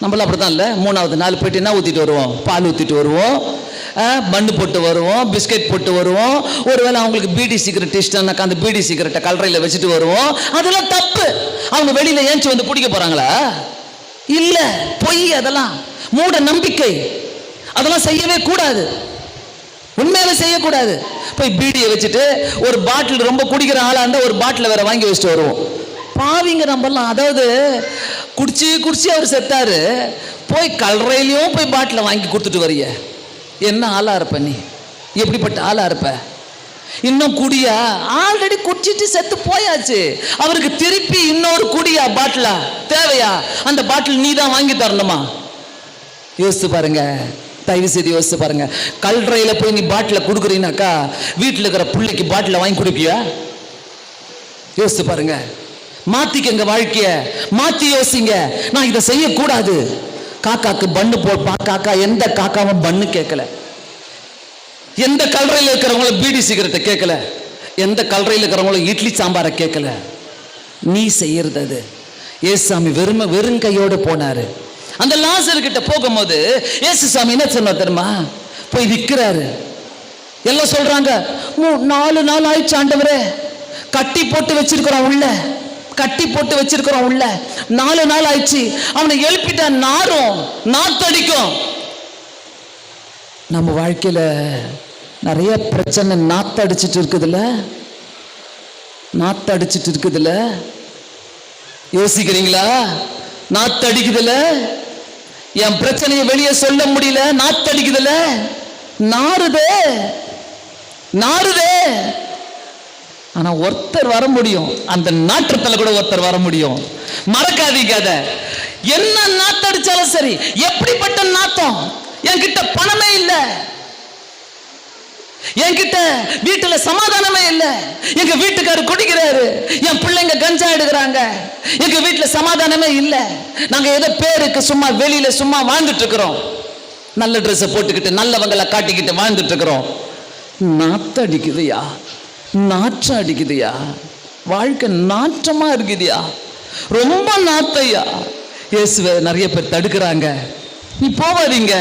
நம்மளாம் அப்படிதான் இல்லை? 3ஆவது நாள் போயிட்டு என்ன ஊற்றிட்டு வருவோம்? பால் ஊற்றிட்டு வருவோம், பண்ணு போட்டு வருவோம், பிஸ்கெட் போட்டு வருவோம். ஒருவேளை அவங்களுக்கு பீடி சிகரெட் இஷ்டம்னாக்கா அந்த பீடி சிகரெட்டை கல்லறையில் வச்சுட்டு வருவோம். அதெல்லாம் தப்பு. அவங்க வெளியில் ஏஞ்சி வந்து பிடிக்க போகிறாங்களா? இல்லை, பொய். அதெல்லாம் மூட நம்பிக்கை. அதெல்லாம் செய்யவே கூடாது, உண்மையாவே செய்யக்கூடாது. போய் பீடியை வச்சுட்டு ஒரு பாட்டில், ரொம்ப குடிக்கிற ஆளா இருந்தால் ஒரு பாட்டில் வேற வாங்கி வச்சுட்டு வருவோம். பாவிங்க நம்மலாம். அதாவது குடிச்சு குடிச்சு அவர் செத்தாரு, போய் கல்லறையிலையும் போய் பாட்டில் வாங்கி கொடுத்துட்டு வரிய. என்ன ஆளா இருப்ப நீ? எப்படிப்பட்ட ஆளா இருப்ப? இன்னும் குடியா? ஆல்ரெடி குடிச்சிட்டு செத்து போயாச்சு. அவருக்கு திருப்பி இன்னொரு குடியா பாட்டிலா தேவையா? அந்த பாட்டில் நீ தான் வாங்கி தரணுமா? யோசிச்சு பாருங்க, தயவு செய்து யோசிச்சு பாருங்க. கல்லறையில போய் நீ பாட்டில கொடுக்குறீனாக்கா வீட்டில் இருக்கிற பிள்ளைக்கு பாட்டில வாங்கி கொடுப்பியா? யோசிச்சு பாருங்க. மாத்திக்கங்க, வாழ்க்கைய மாத்தி யோசிங்க. நான் இதை செய்யக்கூடாது. காக்காக்கு பண்ணு போப்பா. காக்கா எந்த காக்காவும் பண்ணு கேட்கல. எந்த கல்லறையில் இருக்கிறவங்களும் பீடி சிகரெட்டை கேட்கல. எந்த கல்லறையில் இருக்கிறவங்களும் இட்லி சாம்பாரை கேட்கல. நீ செய்யறது அது. ஏசாமி வெறும் கையோடு போனாரு. அந்த லாசர் கிட்ட போகும்போது ஏசு சாமி என்ன சொன்னார் தெரியுமா? போய் நிற்கிறாரு. எல்லாம் சொல்றாங்க, 4 நாள் ஆயிடுச்சு ஆண்டவரே, கட்டி போட்டு வச்சிருக்கிறோம் உள்ள, கட்டி போட்டு வச்சிருக்கிறோம் உள்ள, 4 நாள் ஆயிடுச்சு. அவனை எழுப்பிட்டா நாரும், நாத்தடிக்கும். நம்ம வாழ்க்கையில நிறைய பிரச்சனை நாத்தடிச்சிட்டு இருக்குதுல்ல, நாத்தடிச்சிட்டு இருக்குதுல்ல. யோசிக்கிறீங்களா? நாத்தடிக்குதுல. என் பிரச்சனையை வெளியே சொல்ல முடியல, நாத்தடிக்குதுல. நாறுதே நாறுதே. ஆனா ஒருத்தர் வர முடியும், அந்த நாற்றத்துல கூட ஒருத்தர் வர முடியும். மறக்காதீங்க அத. என்ன நாத்தடிச்சாலும் சரி, எப்படிப்பட்ட நாத்தம். என்கிட்ட பணமே இல்லை, என்கிட்ட வீட்டுல சமாதானமே இல்லை, எங்க வீட்டுக்காரர் குடிக்கிறாரு, என் பிள்ளைங்க கஞ்சா எடுக்கிறாங்க, எங்க வீட்டுல சமாதானமே இல்லை, நாங்க ஏதோ பேருக்கு சும்மா வெளியில சும்மா வாழ்ந்துட்டு இருக்கிறோம், நல்ல ட்ரெஸ் போட்டுக்கிட்டு நல்லவங்களை காட்டிக்கிட்டு வாழ்ந்துட்டு இருக்கிறோம். நாத்த அடிக்குதுயா, நாற்றம் அடிக்குதுயா, வாழ்க்கை நாற்றமா இருக்குதுயா, ரொம்ப நாத்தையா. இயேசுவை நிறைய பேர் தடுக்கிறாங்க. நீ போவாதீங்க,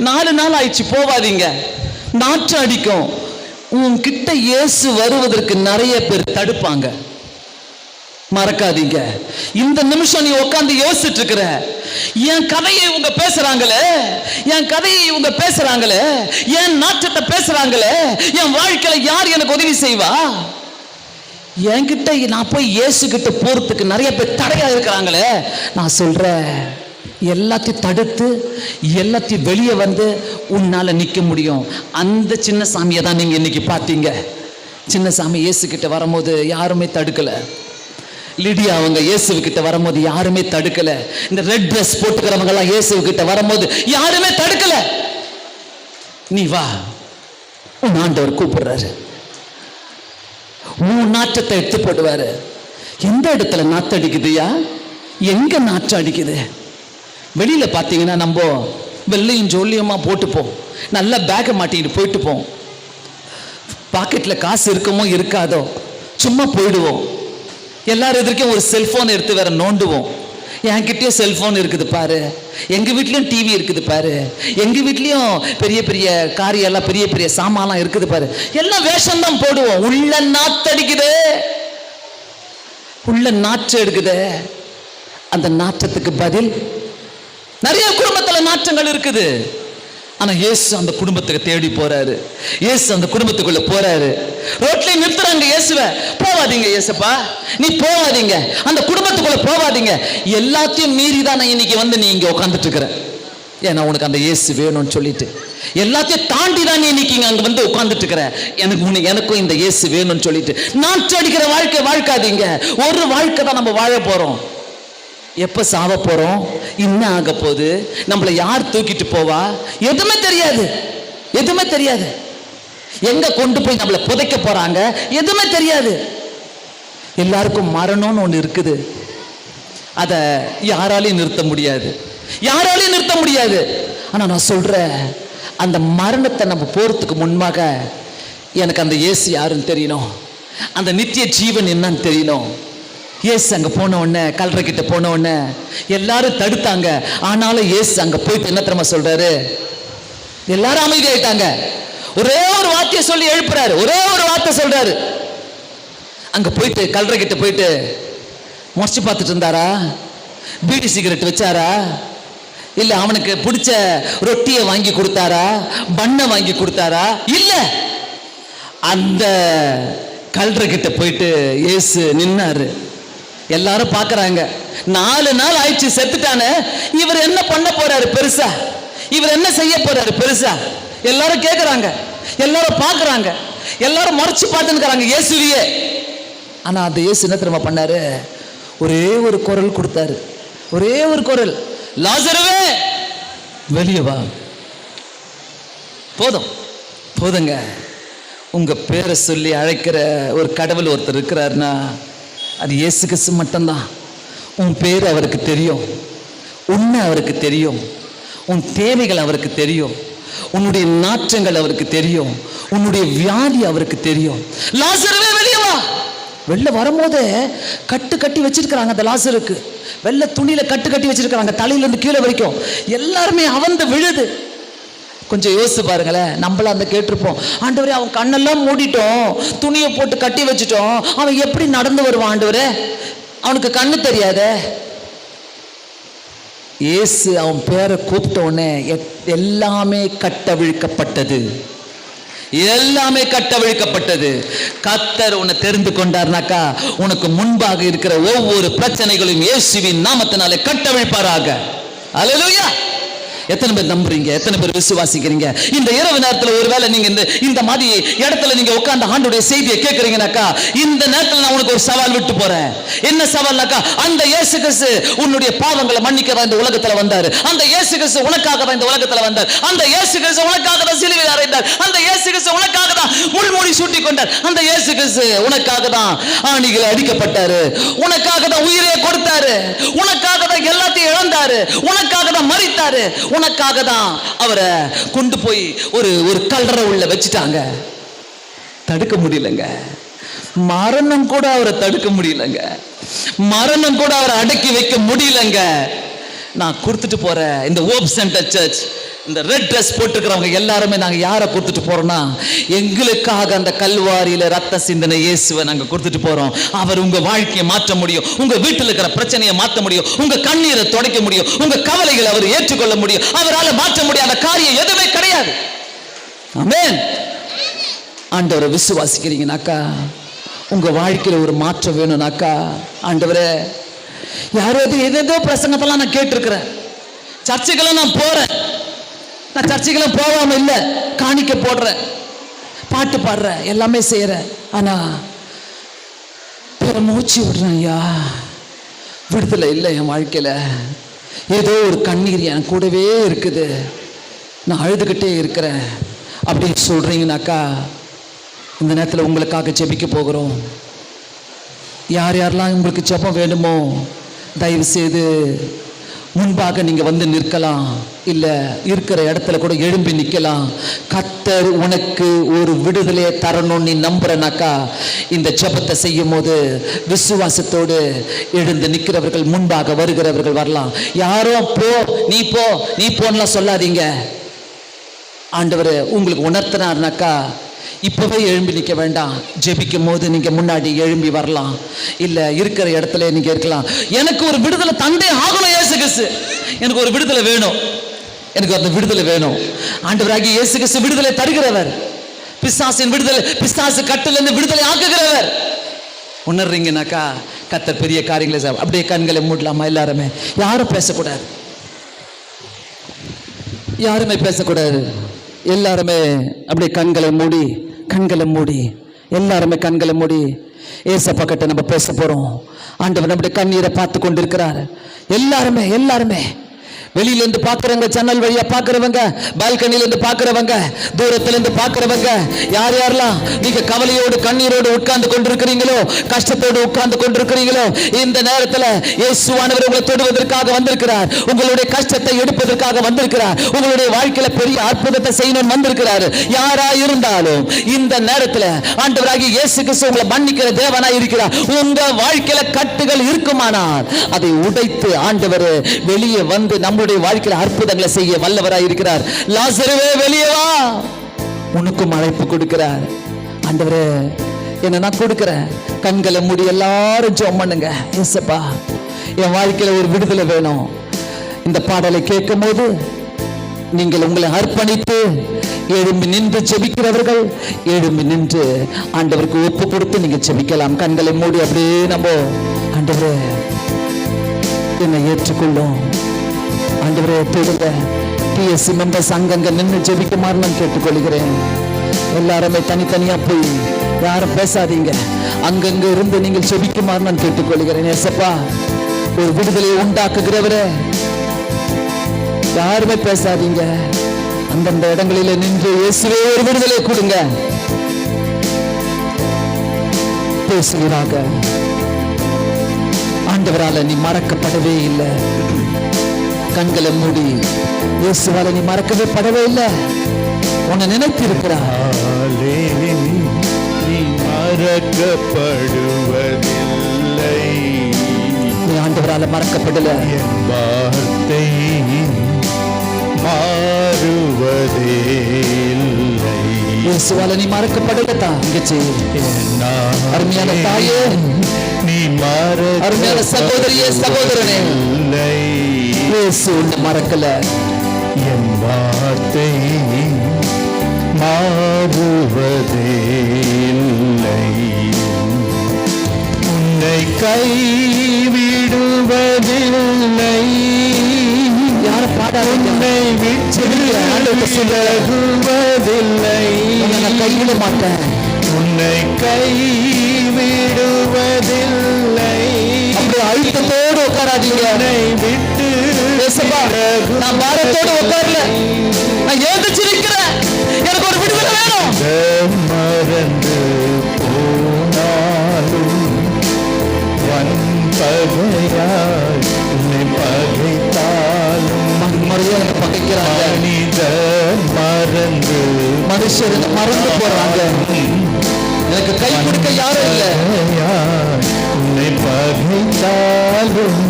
4 நாள் ஆயிடுச்சு, போவாதீங்க, நாற்றம் அடிக்கும். உன்கிட்ட இயேசு வருவதற்கு நிறைய பேர் தடுப்பாங்க. மறக்காதீங்க. இந்த நிமிஷம் நீ உட்கார்ந்து யோசிச்சுட்டு இருக்கிற, என் கதையை இவங்க பேசுறாங்களே, என் கதையை இவங்க பேசுறாங்களே, என் நாற்றத்தை பேசுறாங்களே, என் வாழ்க்கையில யார் எனக்கு உதவி செய்வா? என்கிட்ட நான் போய் இயேசு கிட்ட போறதுக்கு நிறைய பேர் தடையா இருக்கிறாங்களே. நான் சொல்றேன், எல்லாத்தையும் தடுத்து எல்லாத்தையும் வெளியே வந்து உன்னால நிற்க முடியும். அந்த சின்ன சாமியை தான் நீங்க இன்னைக்கு பார்த்தீங்க. சின்ன சாமி இயேசு கிட்ட வரும்போது யாருமே தடுக்கல. லிடியா அவங்க இயேசு கிட்ட வரும்போது யாருமே தடுக்கல. இந்த ரெட் ட்ரெஸ் போட்டுக்கிறவங்க எல்லாம் இயேசு கிட்ட வரும்போது யாருமே தடுக்கல. நீ வா, உன் ஆண்டவர் கூப்பிடுறாரு, உன் நாற்றத்தை எடுத்து போடுவாரு. எந்த இடத்துல நாற்றம் அடிக்குதுயா? எங்க நாற்றம் அடிக்குது? வெளியில பார்த்தீங்கன்னா நம்ம வெள்ளையும் ஜோல்லியமா போட்டுப்போம், நல்ல பேக்கை மாட்டிக்கிட்டு போயிட்டு போம், பாக்கெட்ல காசு இருக்குமோ இருக்காதோ சும்மா போயிடுவோம். எல்லாரும் எதிர்க்கும் ஒரு செல்போன் எடுத்து வேற நோண்டுவோம். என்கிட்டயும் செல்போன் இருக்குது பாரு, எங்க வீட்லயும் டிவி இருக்குது பாரு, எங்க வீட்லயும் பெரிய பெரிய காரியெல்லாம் பெரிய பெரிய சாமான்லாம் இருக்குது பாரு, எல்லாம் வேஷம் தான் போடுவோம். உள்ள நாத்தடிக்குது, உள்ள நாற்றம் எடுக்குது. அந்த நாற்றத்துக்கு பதில் நிறைய குடும்பத்துல நாற்றங்கள் இருக்குது. ஆனா இயேசு அந்த குடும்பத்துக்கு தேடி போறாரு. இயேசு அந்த குடும்பத்துக்குள்ள போறாரு. ரோட்ல நிறுத்துறாங்க இயேசுவை, போவாதீங்க இயேசுப்பா, நீ போவாதீங்க, அந்த குடும்பத்துக்குள்ள போவாதீங்க. எல்லாத்தையும் மீறி தான் நான் இன்னைக்கு வந்து நீ இங்க உட்காந்துட்டு இருக்கிற. ஏன்னா உனக்கு அந்த இயேசு வேணும்னு சொல்லிட்டு எல்லாத்தையும் தாண்டி தான் நீ இன்னைக்கு அங்க வந்து உட்காந்துட்டு இருக்கிற. எனக்கும் இந்த இயேசு வேணும்னு சொல்லிட்டு நாற்றம் அடிக்கிற வாழ்க்கை வாழ்க்காதீங்க. ஒரு வாழ்க்கை தான் நம்ம வாழ போறோம். எப்ப சாவ போறோம், என்ன ஆக போகுது, நம்மளை யார் தூக்கிட்டு போவா, எதுவுமே தெரியாது. எதுவுமே தெரியாது. எங்க கொண்டு போய் நம்மளை புதைக்க போறாங்க, எதுவுமே தெரியாது. எல்லாருக்கும் மரணம்னு ஒண்ணு இருக்குது. அத யாராலையும் நிறுத்த முடியாது, யாராலையும் நிறுத்த முடியாது. ஆனா நான் சொல்றேன், அந்த மரணத்தை நம்ம போறதுக்கு முன்பாக எனக்கு அந்த இயேசு யாருன்னு தெரியணும், அந்த நித்திய ஜீவன் என்னன்னு தெரியணும். இயேசு அங்க போன உடனே, கல்லறை கிட்ட போன உடனே எல்லாரும் தடுத்தாங்க. ஆனாலும் இயேசு அங்க போயிட்டு என்ன தெரியுமா சொல்றாரு? எல்லாரும் அமைதியாயிட்டாங்க. ஒரே ஒரு வார்த்தையை சொல்லி எழுப்புறாரு, ஒரே ஒரு வார்த்தை சொல்றாரு. அங்க போயிட்டு கல்லறை கிட்ட போயிட்டு முறைச்சு பார்த்துட்டு இருந்தாரா, பீடி சிகரெட் வச்சாரா, இல்ல அவனுக்கு பிடிச்ச ரொட்டியை வாங்கி கொடுத்தாரா, பண்ணை வாங்கி கொடுத்தாரா? இல்ல, அந்த கல்லறை கிட்ட போயிட்டு இயேசு நின்னாரு. எல்லாரும் பாக்குறாங்க, 4 நாள் ஆயிடுச்சு செத்துட்டானே, இவர் என்ன பண்ண போறாரு பெருசா, இவர் என்ன செய்ய போறாரு பெருசா? எல்லாரும் கேட்கிறாங்க, எல்லாரும் பாக்குறாங்க, எல்லாரும் மறைச்சு பார்த்துன்னு இயேசுவையே. ஆனா அந்த இயேசு என்ன தெரியுமா பண்ணாரு? ஒரே ஒரு குரல் கொடுத்தாரு, ஒரே ஒரு குரல், லாசருவே வெளியே வா. போதும், போதுங்க. உங்க பேரை சொல்லி அழைக்கிற ஒரு கடவுள் ஒருத்தர் இருக்கிறாருன்னா அது இயேசு கிறிஸ்து மட்டும்தான். உன் பேர் அவருக்கு தெரியும், உண்மை அவருக்கு தெரியும், உன் தேவைகள் அவருக்கு தெரியும், உன்னுடைய நாற்றங்கள் அவருக்கு தெரியும், உன்னுடைய வியாதி அவருக்கு தெரியும். லாசருவே வெளியே வா. வெளில வரும்போது கட்டு கட்டி வச்சிருக்கிறாங்க அந்த லாசருக்கு, வெள்ளை துணியில கட்டு கட்டி வச்சிருக்கிறாங்க, தலையிலிருந்து கீழே வரைக்கும். எல்லாருமே அவந்து விழுது. கொஞ்சம் யோசிச்சு பாருங்களேன், நம்மள அந்த கேட்டிருப்போம், ஆண்டவரே அவன் கண்ணெல்லாம் மூடிட்டோம், துணியை போட்டு கட்டி வச்சுட்டோம், அவன் எப்படி நடந்து வருவான் ஆண்டவரே, அவனுக்கு கண்ணு தெரியாத. இயேசு அவன் பேரை கூப்பிட்ட உடனே எல்லாமே கட்டவிழ்க்கப்பட்டது, எல்லாமே கட்டவிழ்க்கப்பட்டது. கர்த்தர் உன்னை தெரிந்து கொண்டார்னாக்கா உனக்கு முன்பாக இருக்கிற ஒவ்வொரு பிரச்சனைகளும் இயேசுவின் நாமத்தினாலே கட்டவிழ்ப்பாராக. அல்லேலூயா. எத்தனை பேர் நம்புறீங்க? எத்தனை பேர் விசுவாசிக்கிறீங்க? இந்த இரவு நேரத்தில் ஒருவேளை நீங்க இந்த மாதிரி இடத்துல நீங்க உட்கார்ந்து ஆண்டவருடைய செய்தியை கேட்கறீங்கனாக்கா, இந்த நேரத்தில் நான் உனக்கு ஒரு சவால் விட்டு போறேன். என்ன சவால்னாக்கா, அந்த இயேசு கிறிஸ்து உன்னுடைய பாவங்களை மன்னிக்க இந்த உலகத்துல வந்தாரு, அந்த இயேசு கிறிஸ்து உனக்காக இந்த உலகத்துல வந்தார், அந்த இயேசு கிறிஸ்து உனக்காக தான் சிலுவையில் அறைந்தார், அந்த இயேசு கிறிஸ்து உனக்காக தான் முள்மூடி சூட்டி கொண்டார், அந்த இயேசு கிறிஸ்து உனக்காக தான் ஆணிகளை அடிக்கப்பட்டாரு, உனக்காக தான் உயிரை கொடுத்தாரு, உனக்காக தான் எல்லாத்தையும் இழந்தாரு, உனக்காக தான் மரித்தாரு, உனக்காக தான் அவரை கொண்டு போய் ஒரு கல்லறை உள்ள வச்சுட்டாங்க. தடுக்க முடியலங்க, மரணம் கூட அவரை தடுக்க முடியலங்க, மரணம் கூட அவரை அடக்கி வைக்க முடியலங்க. நான் கொடுத்துட்டு போற இந்த ஹோப் சென்டர் சர்ச், இந்த ரெட் ட்ரெஸ் போட்டுக்கிறவங்க எல்லாருமே நாங்கள் யாரை கொடுத்துட்டு போறோம்னா, எங்களுக்காக அந்த கல்வாரியில ரத்த சிந்தனை இயேசுவை நாங்கள் கொடுத்துட்டு போறோம். அவர் உங்க வாழ்க்கையை மாற்ற முடியும், உங்க வீட்டில் இருக்கிற பிரச்சனையை மாற்ற முடியும், உங்க கண்ணீரை துடைக்க முடியும், உங்க கவலைகளை அவர் ஏற்றுக்கொள்ள முடியும். அவரால் மாற்ற முடியாத காரியம் எதுவுமே கிடையாது. ஆமென். ஆண்டவரை விசுவாசிக்கிறீங்கனாக்கா, உங்க வாழ்க்கையில ஒரு மாற்றம் வேணும்னாக்கா, ஆண்டவரே, யாராவது ஏதேதோ பிரசங்கத்தெல்லாம் நான் கேட்டிருக்கிறேன், சர்ச்சைக்கெல்லாம் நான் போறேன், நான் சர்ச்சைக்கெல்லாம் போகாம இல்லை, காணிக்க போடுறேன், பாட்டு பாடுறேன், எல்லாமே செய்யறேன், ஆனா மூச்சு விடுறேன், ஐயா விடுதலை இல்லை என் வாழ்க்கையில. ஏதோ ஒரு கண்ணீர் என் கூடவே இருக்குது, நான் அழுதுகிட்டே இருக்கிறேன் அப்படின்னு சொல்றீங்கனாக்கா, இந்த நேரத்தில் உங்களுக்காக ஜெபிக்க போகிறோம். யார் யாரெல்லாம் உங்களுக்கு ஜெபம் வேணுமோ தயவு செய்து முன்பாக நீங்க வந்து நிற்கலாம், இல்ல இருக்கிற இடத்துல கூட எழும்பி நிற்கலாம். கர்த்தர் உனக்கு ஒரு விடுதலையை தரணும் நீ நம்புறனாக்கா, இந்த ஜெபத்தை செய்யும் போது விசுவாசத்தோடு எழுந்து நிற்கிறவர்கள், முன்பாக வருகிறவர்கள் வரலாம். யாரும் போ நீ போ நீ போன்னுலாம் சொல்லாதீங்க. ஆண்டவர் உங்களுக்கு உணர்த்தினார்னாக்கா இப்பவே எழும்பி நிற்க வேண்டாம், ஜெபிக்கும் போது நீங்க முன்னாடி எழும்பி வரலாம், இல்ல இருக்கிற இடத்துல நீங்க இருக்கலாம். எனக்கு ஒரு விடுதலை தந்தே ஆகணும் இயேசு கிறிஸ்து, எனக்கு ஒரு விடுதலை வேணும், எனக்கு அந்த விடுதலை வேணும். ஆண்டவராகிய இயேசு கிறிஸ்து விடுதலை தருகிறவர், பிசாசின் விடுதலை, பிசாசு கட்டிலிருந்து விடுதலை ஆக்குகிறவர். உணர்றீங்கனாக்கா கர்த்தர் பெரிய காரியங்களை செய்வார். அப்படியே கண்களை மூடலாமா? எல்லாருமே, யாரும் பேசக்கூடாது, யாருமே பேசக்கூடாது. எல்லாருமே அப்படியே கண்களை மூடி எல்லாருமே கண்களை மூடி ஏசப்பா கிட்ட நம்ம பேச போறோம். ஆண்டவர் நம்முடைய கண்ணீரை பார்த்து கொண்டிருக்கிறார். எல்லாருமே வெளியில இருந்து பாக்குறவங்க, ஜன்னல் வழியா பாக்குறவங்க, பால்கனில இருந்து பாக்குறவங்க, தூரத்துல இருந்து பாக்குறவங்க, யாரெல்லாம் நீங்க கவலையோடு கண்ணீரோடு உட்கார்ந்து கொண்டிருக்கிறீங்களோ, கஷ்டத்தோடு உட்கார்ந்து கொண்டிருக்கிறீங்களோ, இந்த நேரத்துல இயேசுவானவர் உங்களை தொடுவதற்காக வந்திருக்கிறார். உங்களுடைய கஷ்டத்தை எடுப்பதற்காக வந்திருக்கிறார். உங்களுடைய வாழ்க்கையில பெரிய அற்புதத்தை செய்யணும் வந்திருக்கிறார். யாரா இருந்தாலும் இந்த நேரத்துல ஆண்டவராகிய இயேசு கிறிஸ்து உங்களை மன்னிக்கிற தேவனாய் இருக்கிறார். உங்க வாழ்க்கையில கட்டுகள் இருக்குமானால் அதை உடைத்து ஆண்டவர் வெளியே வந்து நம்முடைய வாழ்க்கையில அற்புதங்களை செய்ய வல்லவராய் இருக்கிறார். லாசருவே வெளியே வா, உனக்கும் அழைப்பு கொடுக்கிறார். ஆண்டவரே என்ன நான் கொடுக்கிறேன். கண்களை மூடி எல்லாரும் ஜெபம் பண்ணுங்க. ஏசப்பா, என் வாழ்க்கையில ஒரு விடுதலை வேணும். இந்த பாடலை கேட்கும் போது நீங்கள் உங்களை அர்ப்பணித்து எழும்பி நின்று ஜெபிக்கிறவர்கள் எழும்பி நின்று ஆண்டவருக்கு ஒப்பு கொடுத்து நீங்க ஜெபிக்கலாம். கண்களை மூடி அப்படியே நம்ம, ஆண்டவரே என்னை ஏற்றுக்கொள்ளும், ஆண்டவரே தொடுங்க. பிஎஸ்சி மெம்பர்ஸ் அங்கங்க நின்று ஜெபிக்குமாறு நான் கேட்டுக்கொள்கிறேன். எல்லாருமே தனித்தனியா போய் யாரும் பேசாதீங்க, அங்கங்க இருந்து நீங்கள் ஜெபிக்குமாறு நான் கேட்டுக்கொள்கிறேன். ஏசப்பா, ஒரு விடுதலையை உண்டாக்குகிறவரே, யாருமே பேசாதீங்க, அந்தந்த இடங்களில நின்று இயேசுவே ஒரு விடுதலை கொடுங்க. பேசுகிறாக. ஆண்டவரால நீ மறக்கப்படவே இல்லை. கண்களை மூடி, இயேசுவால நீ மறக்கவே படவே இல்லை. உன்னை நினைத்து இருக்கிறார். நீ மறக்கப்படுவதில்லை. நீ ஆண்டவரால மறக்கப்படல. என் வார்த்தை மாறுவதே இல்லை. இயேசுவால நீ மறக்கப்படலதா. அருமையான தாயே, நீ அருமையான சகோதரியே, சகோதரனே, இயேசு உன்னை மறக்கல. என் வார்த்தை மாறுவதே இல்லை. உன்னை கைவிடுவதில்லை. யார பாடாத உன்னை விட்டு விலகுவதில்லை. நான் கைவிட மாட்டேன். உன்னை கைவிடுவதில்லை. அப்படி அழுத்தத்தோடு உட்காராதீங்க. உன்னை விட்டு நான் பாரத்தோடு உட்காரல, நான் எழுந்திருச்சு நிற்கிறேன். எனக்கு ஒரு விடுதலை வேணும். மறந்து போனாலும் வன்பகையாய் உன்னை பகைத்தாலும் மரியாதை பகைக்கிறாங்க. மனித மறந்து மனுஷர் மறந்து போறாங்க. எனக்கு கை கொடுக்க யாரும் இல்லை. உன்னை பகைத்தாலும்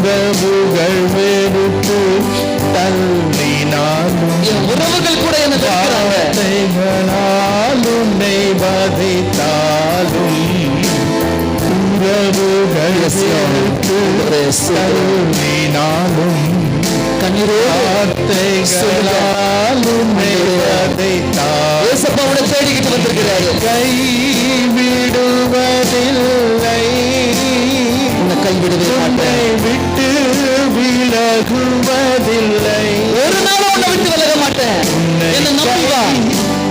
உறவுகள் வெறுத்து தள்ளினாலும் என் உறவுகள் கூட என்ன உன்னை வதைத்தாலும் உறவுகள் வெறுத்து தள்ளினாலும் வார்த்தைகளால் உன்னை வதைத்தாலும் ஏசப்பாவோட தேடிக்கிட்டு வந்திருக்கிறாரு. கைவிடுவதில்லை. உன்னை கைவிடவே மாட்டேன். விட்டு விலகுவதில்லை. ஒரு நாளும் உன்னை விட்டு விலக மாட்டேன். என்னை நம்பி வா,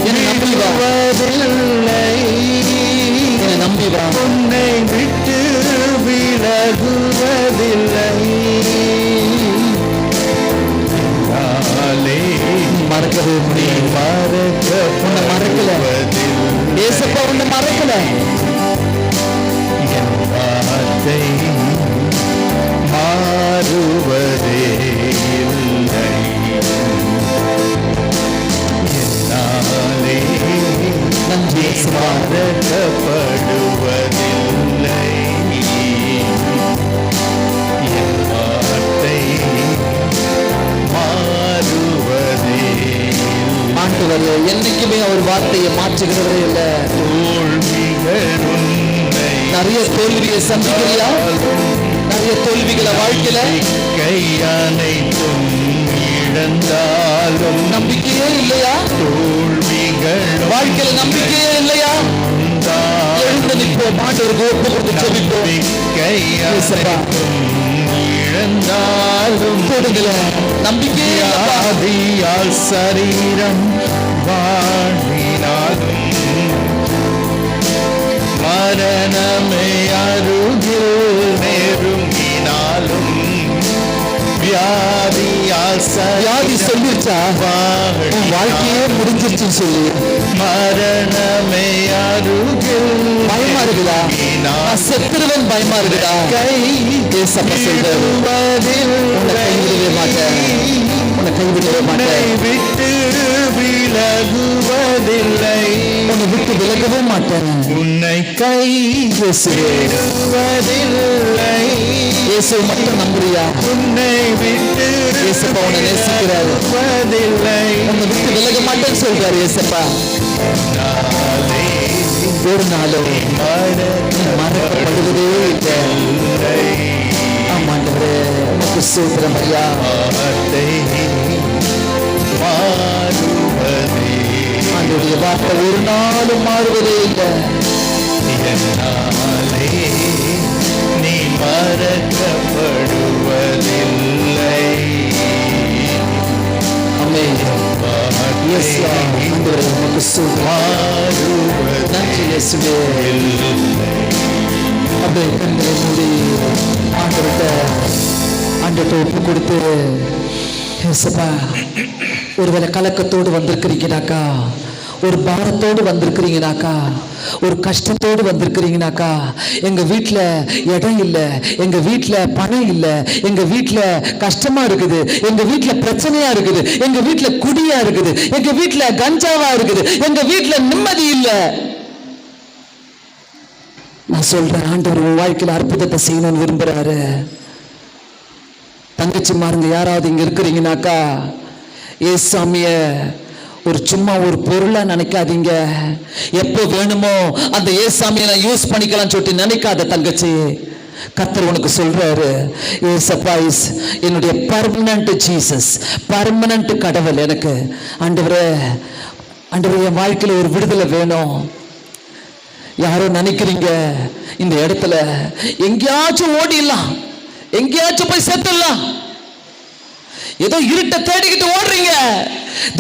என்னை நம்பி வா, என்னை நம்பி வா. உன்னை விட்டு விலகுவதில்லை. மறக்கவே முடியும். உன்னை மறக்கல. ஏசப்பா உன்னை மறக்கல. என் வார்த்தை மாறுவதே இல்லை. என்னாலே நன்றி மறக்கப்படுவதில்லை. என் வார்த்தை மாறுவதே. ஆண்டவர் என்னைக்குமே அவர் வார்த்தையை மாற்றுகிறவரே இல்ல. தோல்விகள் உன்னை நிறைய தோல்வியை சந்திக்கிறியா? நிறைய தோல்விகளை வாழ்க்கையில கையனைத்தும் இழந்தாலும் நம்பிக்கையே இல்லையா? தோல்விகள் வாழ்க்கையில நம்பிக்கையே இல்லையா? எழுந்து நிற்போம். ஆண்டவருக்கு ஒப்பு கொடுத்து ஜெபிப்போம். கையனைத்தும் இழந்தாலும் கொடுங்கள நம்பிக்கையே இல்லையா? ஆதியால் சரீரம் வாழ்வினாலும் மரணமே அருகில் நெருங்கினாலும் வியாதியால் வியாதி சொல்லிருச்சா உன் வாழ்க்கையே முடிஞ்சிருச்சுன்னு சொல்லி மரணமே அருகில் பயமா இருக்குதா? நான் செத்துருவேன் பயமா இருக்குதா? ஏசப்பா சொல்றாரு, உன்னை கைவிடவே மாட்டேன், உன்னை கைவிடவே மாட்டேன், விட்டு விலகுவதில்லை, உன்னை விட்டு விலகவே மாட்டேன். உன்னை கைவிடுவதில்லை. இயேசு மட்டும் நம்புறியா? உன்னை விட்டு ஏசப்பா உன்னை நேசிக்கிறாரு, விலகுவதில்லை. உன்னை விட்டு விலக மாட்டேன்னு சொல்றாரு ஏசப்பா. ஒரு நாளும் மறக்கப்படுவதே இல்லை. ஆமாண்டவரே உனக்கு சூத்திரம் ஐயா. ஆண்டவருடைய வார்த்தை ஒரு நாளும் மாறுவதே இல்லை. நீ மறக்கப்படுவதில்லை. ஆமென். Yes, Lord. ஆண்டவரே உமக்கு சூத்திரம். நன்றி இயேசுவே. அப்படியே கண்களை மூடி ஆண்டவர்கிட்ட ஒப்பு கொடுத்து, ஏசப்பா ஒருவேளை கலக்கத்தோடு வந்திருக்கிறீங்கனாக்கா, ஒரு பாரத்தோடு வந்திருக்கிறீங்கனாக்கா, ஒரு கஷ்டத்தோடு வந்திருக்கிறீங்கனாக்கா, எங்க வீட்டில் இடம் இல்லை, எங்க வீட்டில் பணம் இல்லை, எங்க வீட்டில் கஷ்டமா இருக்குது, எங்க வீட்டில் பிரச்சனையா இருக்குது, எங்க வீட்டில் குடியா இருக்குது, எங்க வீட்டில் கஞ்சாவா இருக்குது, எங்க வீட்டில் நிம்மதி இல்லை. நான் சொல்றேன், ஆண்டவர் உன் வாழ்க்கையில் அற்புதத்தை செய்யணும்னு விரும்புறாரு. தங்கச்சி மாருங்க யாராவது இங்க இருக்கிறீங்கனாக்கா, ஏசாமிய ஒரு சும்மா ஒரு பொருளா நினைக்காதீங்க. எப்போ வேணுமோ அந்த ஏசாமியை நான் யூஸ் பண்ணிக்கலாம் சொல்லிட்டு நினைக்காத தங்கச்சி. கர்த்தர் உனக்கு சொல்றாரு, ஏசப்பா இஸ் என்னுடைய பர்மனன்ட் ஜீசஸ், பர்மனன்ட் கடவுள். எனக்கு ஆண்டவரே என் வாழ்க்கையில ஒரு விடுதலை வேணும். யாரோ நினைக்கிறீங்க இந்த இடத்துல எங்கேயாச்சும் ஓடிடலாம், எங்கேயாச்சும் போய் செத்துடலாம், ஏதோ இருட்ட தேடிக்கிட்டு ஓடுறீங்க.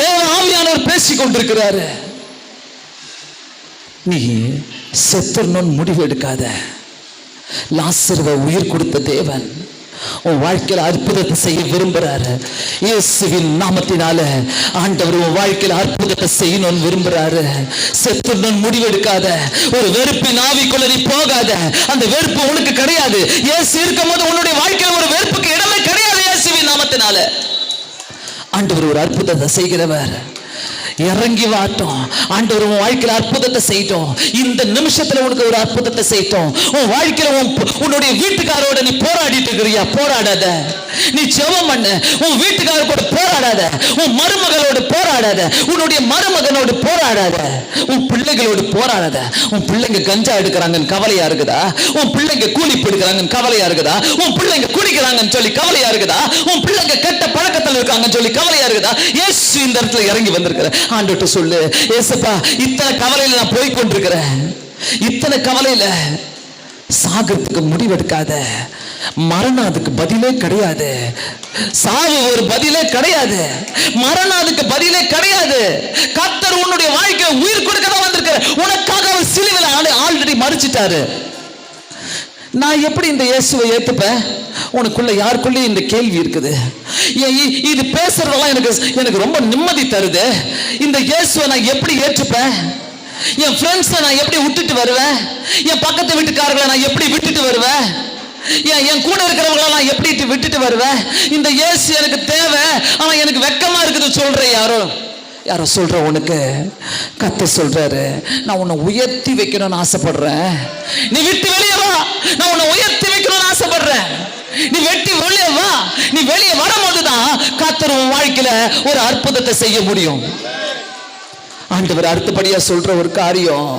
தேவ ஆவியானவர் பேசிக் கொண்டிருக்கிறாரு. நீ செத்துறணும்னு முடிவு எடுக்காத. லாசருவை உயிர் கொடுத்த தேவன் உன் வாழ்க்கையில அற்புதத்தை செய்ய விரும்புறாரு. இயேசுவின் நாமத்தினால ஆண்டவர் உன் வாழ்க்கையில அற்புதத்தை செய்யணும்னு விரும்புறாரு. செத்துறணும்னு முடிவெடுக்காத. ஒரு வெறுப்பின் ஆவிக்குள்ள நீ போகாத. அந்த வெறுப்பு உனக்கு கிடையாது. இயேசு இருக்கும் போது உன்னுடைய வாழ்க்கையில ஒரு வெறுப்புக்கு இடமே கிடையாது. இயேசுவின் நாமத்தினால ஆண்டவர் ஒரு அற்புதத்தை செய்கிறவர். இறங்கி வாட்டும். ஆண்டவர் உன் வாழ்க்கையில அற்புதத்தை செய்யட்டும். இந்த நிமிஷத்துல உனக்கு ஒரு அற்புதத்தை செய்யட்டும். உன் வாழ்க்கையில உன்னுடைய வீட்டுக்காரோட நீ போராடிட்டு இருக்கிறியா? போராடாத. நீ ஜெபம் பண்ணு. உன் வீட்டுக்காரோட போராடாத. உன் மருமகளோடு போராடாத. உன்னுடைய மருமகனோடு போராடாத. உன் பிள்ளைகளோடு போராடாத. உன் பிள்ளைங்க கஞ்சா எடுக்கிறாங்கன்னு கவலையா இருக்குதா? உன் பிள்ளைங்க கூலி எடுக்கிறாங்கன்னு கவலையா இருக்குதா? உன் பிள்ளைங்க குடிக்கிறாங்கன்னு சொல்லி கவலையா இருக்குதா? உன் பிள்ளைங்க கெட்ட பழக்கத்தில் இருக்காங்கன்னு சொல்லி கவலையா இருக்குதா? இயேசு இந்த இடத்துல இறங்கி வந்திருக்கிற ஆண்டவர்கிட்ட சொல்லு, ஏசப்பா இத்தனை கவலையில நான் போய் கொண்டிருக்கிறேன். இத்தனை கவலையில சாகிறதுக்கு முடிவெடுக்காத. மரணம் அதுக்கு பதிலே கிடையாது. சாவு ஒரு பதிலே கிடையாது. மரணம் அதுக்கு பதிலே கிடையாது. கர்த்தர் உன்னுடைய வாழ்க்கையை உயிர் கொடுக்க தான் வந்திருக்கிற. உனக்காக அவர் சிலுவையில் ஆல்ரெடி மரிச்சிட்டாரு. நான் எப்படி இந்த இயேசுவை ஏத்துப்பேன்? உனக்குள்ள யாருக்குள்ளே இந்த கேள்வி இருக்குது. இது பேசுறதெல்லாம் எனக்கு ரொம்ப நிம்மதி தருது. இந்த இயேசுவை நான் எப்படி ஏற்றுப்பேன்? என் ஃப்ரெண்ட்ஸை நான் எப்படி விட்டுட்டு வருவேன்? என் பக்கத்து வீட்டுக்காரர்களை நான் எப்படி விட்டுட்டு வருவேன்? என் கூட இருக்கிறவங்கள நான் எப்படி விட்டுட்டு வருவேன்? இந்த இயேசு எனக்கு தேவை, ஆனா எனக்கு வெக்கமா இருக்குது சொல்றேன். யாரோ சொல்ற உனக்கு கர்த்தர் சொல்றாரு, நான் உன்னை உயர்த்தி வைக்கணும்னு ஆசைப்படுறேன். நீ விட்டு வெளியே வா. நான் உன்னை உயர்த்தி வைக்கணும்னு ஆசைப்படுறேன். நீ வெட்டி வெளியே வா. நீ வெளியே வரும்போதுதான் கர்த்தர் உன் வாழ்க்கையில ஒரு அற்புதத்தை செய்ய முடியும். ஆண்டவர் அடுத்தபடியா சொல்ற ஒரு காரியம்,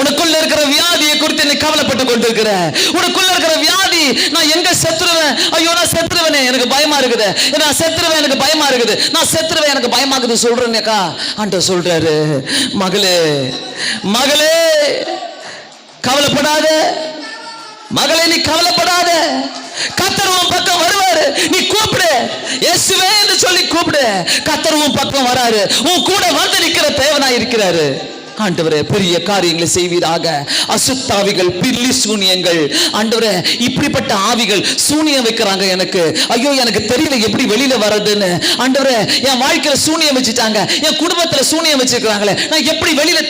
உனக்குள்ள இருக்கிற வியாதியை குறித்து நீ கவலைப்பட்டு கொண்டிருக்கிற. உனக்குள்ள இருக்கிற வியாதி, நான் எங்க செத்துருவேன், ஐயோ நான் செத்துருவேனே எனக்கு பயமா இருக்குது, நான் செத்துருவேன் எனக்கு பயமா இருக்குது, நான் செத்துருவேன் எனக்கு பயமா இருக்குது சொல்றேனேக்கா. ஆண்டவர் சொல்றாரு, மகளே மகளே கவலைப்படாத. மகளே நீ கவலைப்படாத. கர்த்தர் உன் பக்கம் வருவாரு. நீ கூப்பிடு, இயேசுவே என்று சொல்லி கூப்பிடு. கர்த்தர் உன் பக்கம் வராரு. உன் கூட வந்து நிக்கிற தேவனாய் இருக்கிறாரு. ஆண்டவரே பெரிய காரியங்களை செய்வீராக. அசுத்தாவிகள், பில்லி சூனியங்கள், ஆண்டவரே இப்படிப்பட்ட ஆவிகள் சூனியம் வைக்கிறாங்க எனக்கு, ஐயோ எனக்கு தெரியல எப்படி வெளியில வர்றதுன்னு. ஆண்டவரே என் வாழ்க்கையில சூனியம் வச்சுட்டாங்க, என் குடும்பத்துல சூனியம் வச்சிருக்காங்களே, நான் எப்படி வெளியில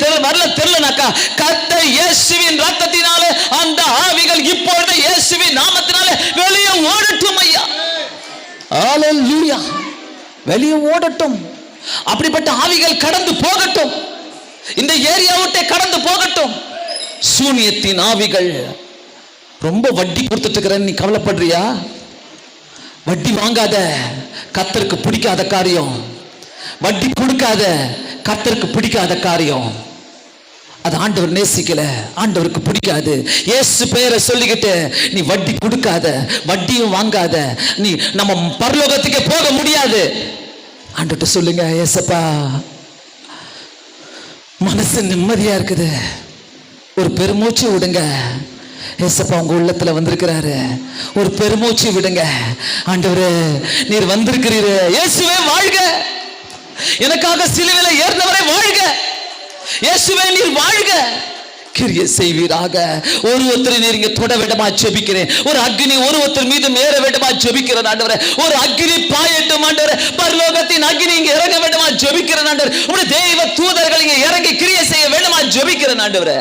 தெரியலனாக்கா கர்த்தர் இயேசுவின் ரத்தத்தினால அந்த ஆவிகள் இப்பொழுது இயேசுவின் நாமத்தினால வெளியே ஓடட்டும் ஐயா. ஹல்லேலூயா. வெளியே ஓடட்டும். அப்படிப்பட்ட ஆவிகள் கடந்து போகட்டும், இந்த ஏரியா விட்டே கடந்து போகட்டும். சூனியத்தின் ஆவிகள். ரொம்ப வட்டி கொடுத்துட்டு இருக்கிறேன்னு நீ கவலைப்படுறியா? வட்டி வாங்காத, கர்த்தருக்கு பிடிக்காத காரியம். வட்டி கொடுக்காத, கர்த்தருக்கு பிடிக்காத காரியம். அது ஆண்டவர் நேசிக்கல, ஆண்டவருக்கு பிடிக்காது. இயேசு பெயரை சொல்லிக்கிட்டு நீ வட்டி கொடுக்காத, வட்டியும் வாங்காத, நீ நம்ம பரலோகத்துக்கே போக முடியாது. ஆண்டவர்கிட்ட சொல்லுங்க, ஏசப்பா மனசு நிம்மதியா இருக்குது, ஒரு பெருமூச்சு விடுங்க. ஏசப்பா உங்க உள்ளத்துல வந்திருக்கிறாரு, ஒரு பெருமூச்சு விடுங்க. ஆண்டவரே நீர் வந்திருக்கிறீரு, இயேசுவே வாழ்க, எனக்காக சிலுவையில ஏறினவரே வாழ்க, இயேசுவே நீர் வாழ்க, கிரியை செய்வீராக. ஒருத்தரை நீர் இங்க தொட வேண்டுமா ஜெபிக்கிறேன். ஒரு அக்னி ஒருத்தர் மீது மேற வேண்டுமா ஜெபிக்கிறேன் ஆண்டவரே. ஒரு அக்னி பாயட்டும் ஆண்டவரே, பரலோகத்தின் அக்னி இங்க இறங்க வேண்டுமா ஜெபிக்கிறேன் ஆண்டவரே. உடைய தெய்வ தூதர்கள் இங்க இறங்கி கிரியை செய்ய வேண்டுமா ஜெபிக்கிறேன் ஆண்டவரே.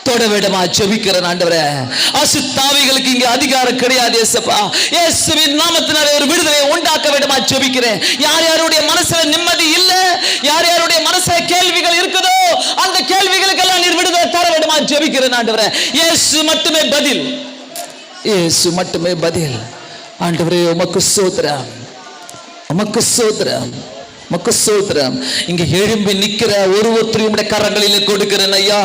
தொட வேண்டுமா ஜெபிக்கிறேன் ஆண்டவரே. அசுத்தாவிகளுக்கு இங்க அதிகாரம் கிடையாது இயேசுப்பா. இயேசுவின் நாமத்தினாலே ஒரு விடுதலை உண்டாக்க வேண்டுமா ஜெபிக்கிறேன். யார் யாருடைய மனசுல நிம்மதி இல்ல, யார் யாருடைய மனசுல கேள்விகள் இருக்குதோ அந்த கேள்விகளுக்கெல்லாம் நீர் விடுதலை தர வேண்டுமா ஜெபிக்கிறேன் ஆண்டவரே. இயேசு மட்டுமே பதில், இயேசு மட்டுமே பதில். ஆண்டவரே உமக்கு ஸ்தோத்திரம், உமக்கு ஸ்தோத்திரம், உமக்கு ஸ்தோத்திரம். இங்க எழும்பி நிக்கிற ஒருத்தரையும் உம்முடைய கரங்களில் கொடுக்கிறேன் ஐயா.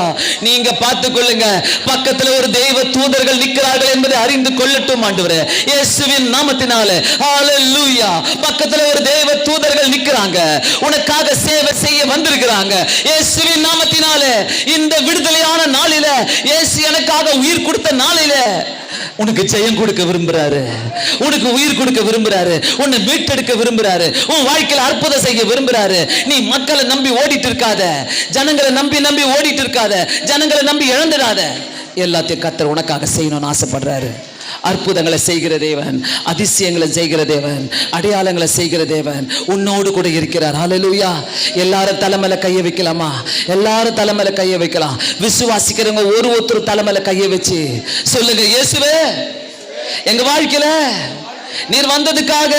நீங்க பார்த்துக் கொள்ளுங்க, பக்கத்துல ஒரு தெய்வ தூதர்கள் நிக்கிறார்கள் என்பதை அறிந்து கொள்ளட்டும் ஆண்டவரே, இயேசுவின் நாமத்தினாலே. ஹல்லேலூயா. பக்கத்துல ஒரு தெய்வ தூதர்கள் நிக்கிறாங்க, உனக்காக சேவை செய்ய வந்திருக்கிறாங்க. இயேசுவின் நாமத்தினாலே இந்த விடுதலையான நாளில, இயேசு எனக்காக உயிர் கொடுத்த நாளில உனக்கு ஜெயம் கொடுக்க விரும்புறாரு, உனக்கு உயிர் கொடுக்க விரும்புறாரு, உன்னை மீட்டெடுக்க விரும்புறாரு, உன் வாழ்க்கையில அற்புதம் செய்ய விரும்புறாரு. நீ மக்களை நம்பி ஓடிட்டு இருக்காத, ஜனங்களை நம்பி ஓடிட்டு இருக்காத, ஜனங்களை நம்பி இழந்துடாத. எல்லாத்தையும் கர்த்தர் உனக்காக செய்யணும்னு ஆசைப்படுறாரு. அற்புதங்களை செய்கிற தேவன், அதிசயங்களை செய்கிற தேவன், அடையாளங்களை செய்கிற தேவன் உன்னோடு கூட இருக்கிறார். ஹல்லேலூயா. எல்லாரும் தலைமையில கையை வைக்கலாமா? எல்லாரும் தலைமையில கையை வைக்கலாம். விசுவாசிக்கிறவங்க ஒருத்தர் தலைமையில கையை வச்சு சொல்லுங்க, இயேசுவே எங்க வாழ்க்கையில நீர் வந்ததுக்காக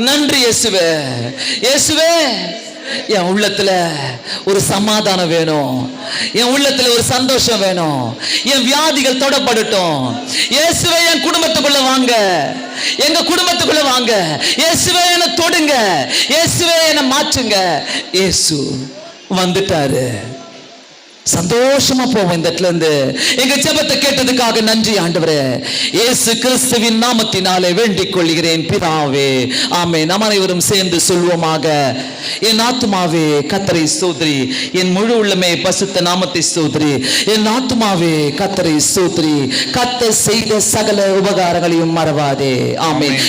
நன்றி இயேசுவே. இயேசுவே என் உள்ளத்துல ஒரு சமாதானம் வேணும், என் உள்ளத்துல ஒரு சந்தோஷம் வேணும், என் வியாதிகள் தொடப்படட்டும். இயேசுவே என் குடும்பத்துக்குள்ள வாங்க, எங்க குடும்பத்துக்குள்ள வாங்க. இயேசுவே என்னை தொடுங்க, இயேசுவே என்னை மாற்றுங்க. இயேசு வந்துட்டாரு. சந்தோஷமா போவோம் இந்த இடத்துல இருந்து. எங்க ஜெபத்தை கேட்டதுக்காக நன்றி ஆண்டவரே. இயேசு கிறிஸ்துவின் நாமத்தினாலே வேண்டிக் கொள்கிறேன் பிதாவே, ஆமென். நாம் அனைவரும் சேர்ந்து சொல்வோமாக. என் ஆத்துமாவே கர்த்தரை ஸ்தோத்திரி, என் முழு உள்ளமே பரிசுத்த நாமத்தை ஸ்தோத்திரி. என் ஆத்துமாவே கர்த்தரை ஸ்தோத்திரி, கர்த்தர் செய்த சகல உபகாரங்களையும் மறவாதே. ஆமென்.